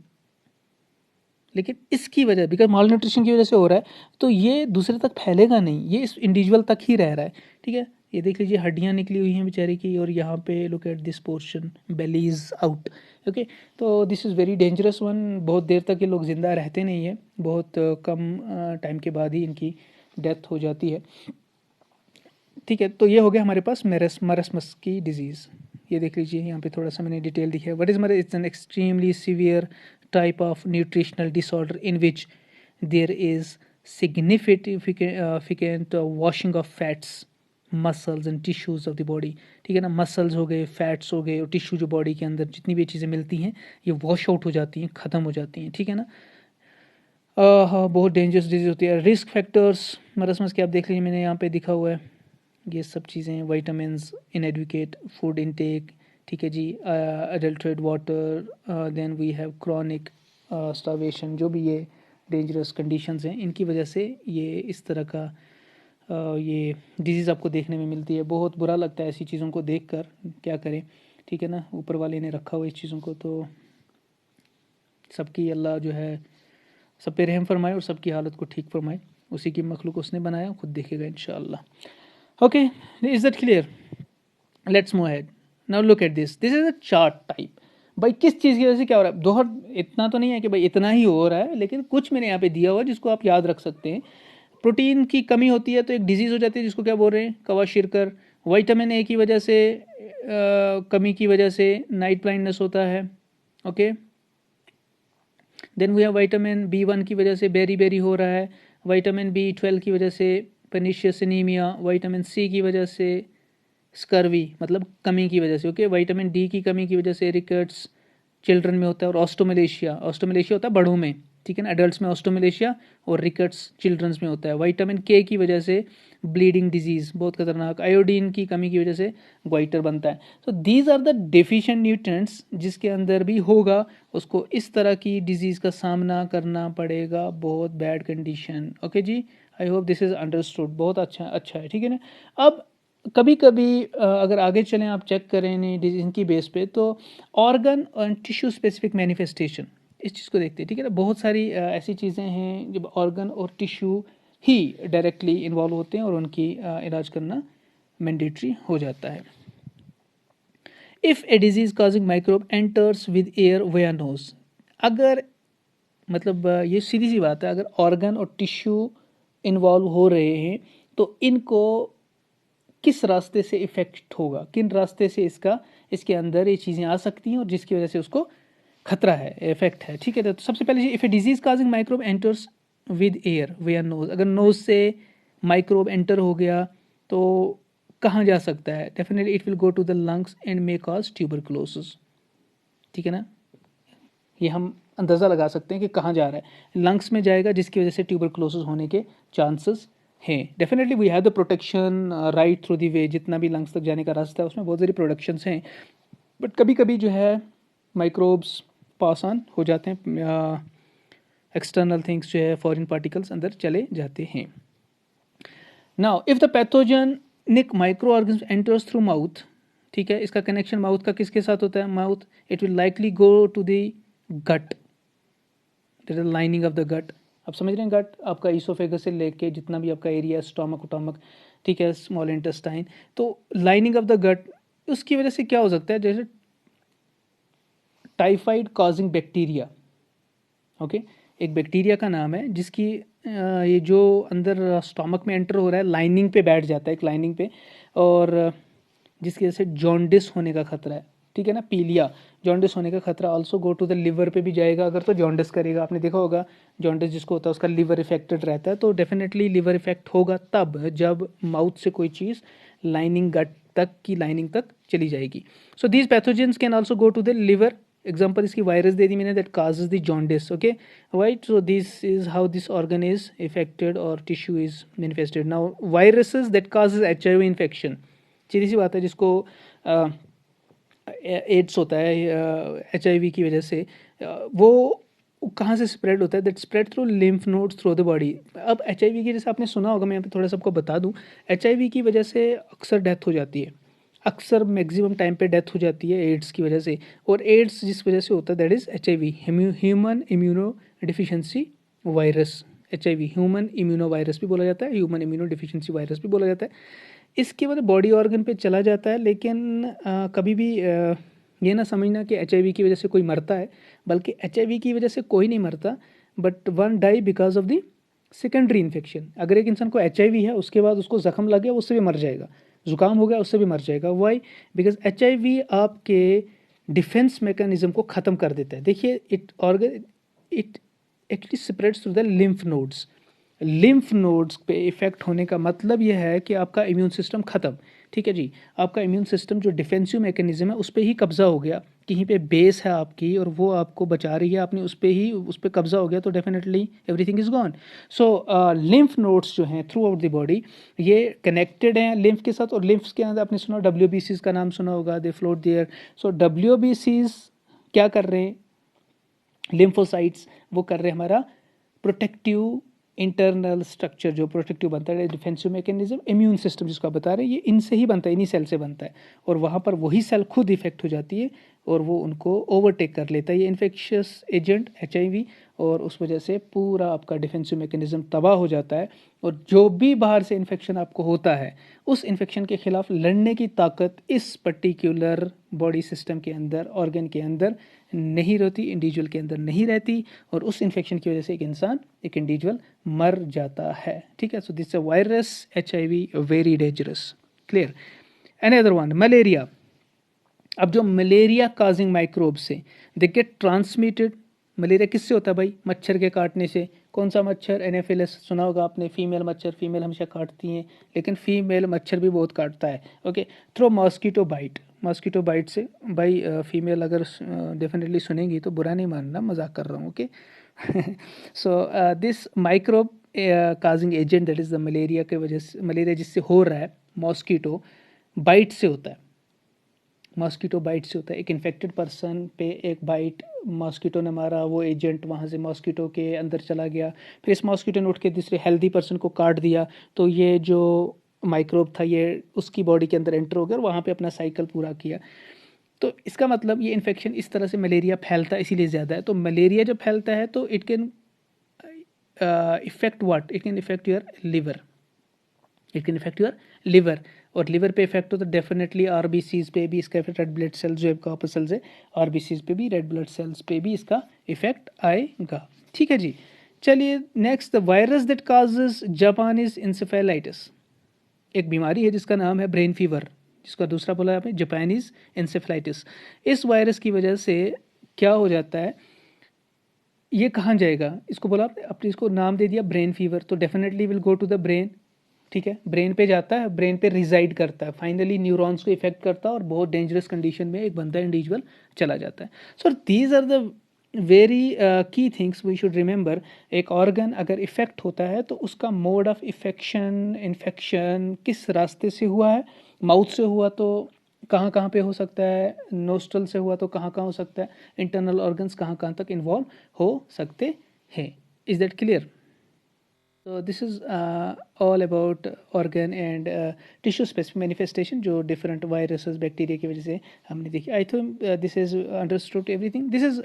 लेकिन इसकी वजह, बिकॉज माल न्यूट्रिशन की वजह से हो रहा है, तो ये दूसरे तक फैलेगा नहीं, ये इस इंडिविजुअल तक ही रह रहा है। ठीक है, ये देख लीजिए हड्डियाँ निकली हुई हैं बेचारे की, और यहाँ पे look at this portion, belly is out. Okay, तो this is very dangerous one. बहुत देर तक ये लोग ज़िंदा रहते नहीं हैं, बहुत कम टाइम के बाद ही इनकी डेथ हो जाती है। ठीक है, तो ये हो गया हमारे पास मरसमस की डिजीज़। ये देख लीजिए यहाँ पे थोड़ा सा मैंने डिटेल दिखा है। What is mar, it's an extremely severe type of nutritional disorder in which there is significant washing of fats, muscles and tissues of the body. ठीक है ना, मसल्स हो गए, फैट्स हो गए, और टिश्यू जो बॉडी के अंदर जितनी भी चीज़ें मिलती हैं ये वॉश आउट हो जाती हैं, ख़त्म हो जाती हैं। ठीक है ना, हाँ, बहुत डेंजरस डिजीज होती है। रिस्क फैक्टर्स मरसमस के आप देख लीजिए, मैंने यहाँ पे दिखा हुआ है ये सब चीज़ें, वाइटामिन्स, इनएडुकेट फूड इनटेक। ठीक है जी, adulterate water, then we have chronic starvation, जो भी ये डेंजरस कंडीशंस हैं, इनकी वजह से ये इस तरह का ये डिजीज़ आपको देखने में मिलती है। बहुत बुरा लगता है ऐसी चीज़ों को देख कर, क्या करें। ठीक है ना, ऊपर वाले ने रखा हुआ इस चीज़ों को, तो सबकी अल्लाह जो है सब पे रहम फरमाए और सबकी हालत को ठीक फरमाए। उसी की मखलूक उसने बनाया, खुद देखेगा इंशाअल्लाह। Okay, is that clear? Let's move ahead. Now look at this, this is a chart type. भाई किस चीज़ की वजह से क्या हो रहा है, दोहर इतना तो नहीं है कि भाई इतना ही हो रहा है, लेकिन कुछ मैंने यहाँ पे दिया हुआ जिसको आप याद रख सकते हैं। प्रोटीन की कमी होती है तो एक डिजीज़ हो जाती है जिसको क्या बोल रहे हैं, कवाशिरकर। विटामिन ए की वजह से कमी की वजह से नाइट ब्लाइंडनेस होता है। Okay, then we have vitamin B1 की वजह से बेरी बेरी हो रहा है, विटामिन B12 की वजह से पेनिशियस एनीमिया, विटामिन C की वजह से स्कर्वी, मतलब कमी की वजह से। ओके, विटामिन D की कमी की वजह से रिकेट्स, चिल्ड्रन में होता है, और ऑस्टोमलेशिया, ऑस्टोमलेशिया होता है बड़ों में, ठीक है ना, एडल्ट्स में ऑस्टोमलेशिया, और रिकेट्स चिल्ड्रंस में होता है। विटामिन के की वजह से ब्लीडिंग डिजीज बहुत खतरनाक, आयोडीन की कमी की वजह से ग्वाइटर बनता है। So these are the deficient nutrients, जिसके अंदर भी होगा उसको इस तरह की डिजीज का सामना करना पड़ेगा, बहुत बैड कंडीशन। ओके जी, I hope this is understood, बहुत अच्छा अच्छा है, ठीक है ना। अब कभी कभी अगर आगे चलें, आप चेक करें इनकी बेस पे, तो ऑर्गन और टिश्यू स्पेसिफिक मैनिफेस्टेशन, इस चीज़ को देखते हैं, ठीक है ना। बहुत सारी ऐसी चीज़ें हैं जब ऑर्गन और टिश्यू ही डायरेक्टली इन्वॉल्व होते हैं और उनकी इलाज करना मैंडेटरी हो जाता है। If a disease causing microbe enters with air where nose, अगर मतलब ये सीधी सी बात है, अगर ऑर्गन और टिश्यू इन्वॉल्व हो रहे हैं तो इनको किस रास्ते से इफेक्ट होगा, किन रास्ते से इसके अंदर ये चीज़ें आ सकती हैं और जिसकी वजह से उसको खतरा है, इफेक्ट है, ठीक है। तो सबसे पहले if a disease causing microbe enters with air where nose, अगर नोज से माइक्रोब एंटर हो गया तो कहाँ जा सकता है? Definitely it will go to the lungs and may cause tuberculosis, ठीक है ना। ये हम अंदाज़ा लगा सकते हैं कि कहाँ जा रहा है, लंग्स में जाएगा, जिसकी वजह से ट्यूबरकुलोसिस होने के चांसेस हैं। Definitely we have the protection right through the way, जितना भी लंग्स तक जाने का रास्ता है उसमें बहुत सारी प्रोटेक्शंस हैं, बट कभी कभी जो है माइक्रोब्स पास ऑन हो जाते हैं, एक्सटर्नल थिंग्स जो है फॉरेन पार्टिकल्स अंदर चले जाते हैं। Now if the pathogenic micro organs enters through mouth, ठीक है, इसका कनेक्शन माउथ का किसके साथ होता है? Mouth, it will likely go to the gut, that is lining of the gut. आप समझ रहे हैं, गट आपका ईसोफेगस से लेके जितना भी आपका एरिया है, स्टोमक उटोमक, ठीक है, स्मॉल इंटेस्टाइन, तो लाइनिंग ऑफ द गट, उसकी वजह से क्या हो सकता है? जैसे टाइफाइड कॉजिंग बैक्टीरिया, ओके, एक बैक्टीरिया का नाम है जिसकी ये जो अंदर स्टोमक में एंटर हो रहा है, लाइनिंग पे बैठ जाता है, एक लाइनिंग पे, और जिसकी वजह से जॉन्डिस होने का खतरा है, ठीक है ना, पीलिया, जॉन्डिस होने का खतरा। Also go to the liver पे भी जाएगा अगर तो जॉन्डिस करेगा। आपने देखा होगा जॉन्डिस जिसको होता है उसका लिवर इफेक्टेड रहता है, तो डेफिनेटली लिवर इफेक्ट होगा तब जब माउथ से कोई चीज़ लाइनिंग, गट तक की लाइनिंग तक चली जाएगी। So these pathogens can also go to the liver. Example इसकी वायरस दे दी मैंने, that causes the jaundice, okay, right. So this is how this organ is affected और tissue is manifested. Now viruses that causes HIV infection, सीधी सी बात है, जिसको एड्स होता है HIV की वजह से, वो कहाँ से स्प्रेड होता है? That spread through lymph nodes through the body. अब HIV की, जैसे आपने सुना होगा, मैं यहाँ पे थोड़ा सा आपको बता दूँ, HIV की वजह से अक्सर डेथ हो जाती है, अक्सर मैक्सिमम टाइम पे डेथ हो जाती है एड्स की वजह से। और एड्स जिस वजह से होता है that is HIV, human immuno deficiency virus. HIV human immuno virus भी बोला जाता है, ह्यूमन इम्यूनो डिफिशियंसी वायरस भी बोला जाता है। इसके बाद बॉडी ऑर्गन पे चला जाता है, लेकिन कभी भी ये ना समझना कि HIV की वजह से कोई मरता है, बल्कि HIV की वजह से कोई नहीं मरता, but one die because of the secondary infection. अगर एक इंसान को HIV है, उसके बाद उसको जख्म लग गया, उससे भी मर जाएगा, जुकाम हो गया उससे भी मर जाएगा। वाई? बिकॉज HIV आपके डिफेंस मैकेनिज्म को ख़त्म कर देता है। देखिए, it actually spreads through the lymph nodes. Lymph nodes पे इफेक्ट होने का मतलब यह है कि आपका इम्यून सिस्टम ख़त्म, ठीक है जी, आपका इम्यून सिस्टम जो डिफेंसिव मैकेनिज्म है उस पर ही कब्जा हो गया, कहीं पे बेस है आपकी और वो आपको बचा रही है, आपने उस पर कब्जा हो गया तो definitely everything is gone. So lymph nodes जो हैं थ्रू आउट द बॉडी, ये कनेक्टेड हैं लिम्फ के साथ, और लिम्फ्स के अंदर आपने सुना WBCs का नाम सुना होगा, they float there. So WBCs क्या कर रहे हैं? लिम्फोसाइट्स वो कर रहे हैं हमारा प्रोटेक्टिव इंटरनल स्ट्रक्चर, जो प्रोटेक्टिव बनता है, डिफेंसिव मैकेनिज्म, इम्यून सिस्टम जिसको आप बता रहे हैं, ये इनसे ही बनता है, इन्हीं सेल से बनता है, और वहाँ पर वही सेल खुद इफेक्ट हो जाती है और वो उनको ओवरटेक कर लेता है, ये इन्फेक्शियस एजेंट HIV, और उस वजह से पूरा आपका डिफेंसिव मैकेनिज्म तबाह हो जाता है। और जो भी बाहर से इन्फेक्शन आपको होता है, उस इन्फेक्शन के खिलाफ लड़ने की ताकत इस पर्टिकुलर बॉडी सिस्टम के अंदर, ऑर्गन के अंदर नहीं रहती, इंडिविजुअल के अंदर नहीं रहती, और उस इन्फेक्शन की वजह से एक इंडिविजुअल मर जाता है, ठीक है। So this a virus HIV very dangerous, clear. Any other one, malaria. अब जो मलेरिया काजिंग माइक्रोब से दे गेट ट्रांसमिटेड, मलेरिया किससे होता है भाई? मच्छर के काटने से। कौन सा मच्छर? एनाफिलिस, सुना होगा आपने, फीमेल मच्छर, फीमेल हमेशा काटती हैं, लेकिन फीमेल मच्छर भी बहुत काटता है, okay. Through mosquito bite, mosquito bite से। भाई फीमेल अगर डेफिनेटली सुनेंगी तो बुरा नहीं मानना, मजाक कर रहा हूँ, okay. So this microbe causing agent that is the malaria के वजह से, मलेरिया जिससे हो रहा है मॉस्किटो बाइट से होता है। मॉस्किटो बाइट से होता है, एक इन्फेक्टेड पर्सन पे एक बाइट मॉस्किटो ने मारा, वो एजेंट वहाँ से मॉस्किटो के अंदर चला गया, फिर इस मॉस्किटो ने उठ के दूसरे हेल्दी पर्सन को काट दिया, तो ये जो माइक्रोब था ये उसकी बॉडी के अंदर एंटर हो गया और वहाँ पे अपना साइकिल पूरा किया। तो इसका मतलब ये इन्फेक्शन इस तरह से मलेरिया फैलता है, इसीलिए ज़्यादा है। तो मलेरिया जब फैलता है तो it can effect what, it can effect your liver, it can effect your liver. और लिवर पे इफेक्ट हो तो डेफिनेटली आरबीसीज पे भी इसका इफेक्ट, रेड ब्लड सेल्स जो है कॉपर सेल्स है, आरबीसीज पे भी, रेड ब्लड सेल्स पे भी इसका इफेक्ट आएगा। ठीक है जी। चलिए next, the virus that causes Japanese encephalitis. एक बीमारी है जिसका नाम है ब्रेन फीवर, जिसका दूसरा बोला आपने जापानीज इंसेफेलाइटिस। इस वायरस की वजह से क्या हो जाता है, ये कहाँ जाएगा, इसको बोला आपने, अपने इसको नाम दे दिया ब्रेन फीवर, तो definitely will go to the brain. ठीक है, ब्रेन पे जाता है, ब्रेन पे रिजाइड करता है, फाइनली न्यूरॉन्स को इफेक्ट करता है और बहुत डेंजरस कंडीशन में एक बंदा इंडिविजुअल चला जाता है। So these are the very key things we should remember. एक ऑर्गन अगर इफेक्ट होता है तो उसका मोड ऑफ इफेक्शन, इन्फेक्शन किस रास्ते से हुआ है, माउथ से हुआ तो कहाँ कहाँ पे हो सकता है, नोस्ट्रल से हुआ तो कहाँ कहाँ हो सकता है, इंटरनल ऑर्गन्स कहाँ कहाँ तक इन्वॉल्व हो सकते हैं। Is that clear? So this is all about organ and tissue specific manifestation जो different viruses bacteria की वजह से हमने देखी। I think this is understood everything. This is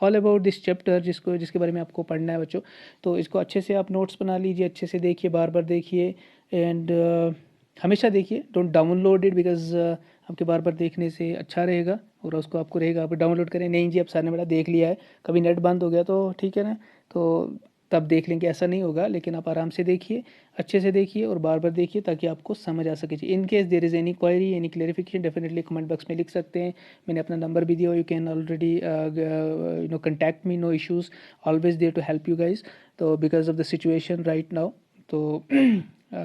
all about this chapter जिसके बारे में आपको पढ़ना है बच्चों। तो इसको अच्छे से आप नोट्स बना लीजिए, अच्छे से देखिए, बार बार देखिए एंड हमेशा देखिए, डोंट डाउनलोड इट बिकॉज आपके बार बार देखने से अच्छा रहेगा और उसको आपको रहेगा, आप डाउनलोड करें नहीं जी अब सर ने मेरा देख लिया है, कभी नेट बंद हो गया तो ठीक है ना, तो तब देख लेंगे, ऐसा नहीं होगा। लेकिन आप आराम से देखिए, अच्छे से देखिए और बार बार देखिए ताकि आपको समझ आ सके। In case there is any query, any clarification, definitely comment box में लिख सकते हैं। मैंने अपना नंबर भी दिया, you can already contact me, no issues, always there to help you guys. तो because of the situation right now, तो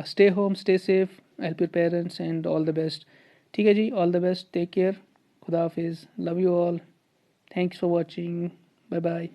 stay home, stay safe, help your parents and all the best. ठीक है जी, all the best, take care, खुदा हाफिज़, love you all, thanks for watching, bye bye.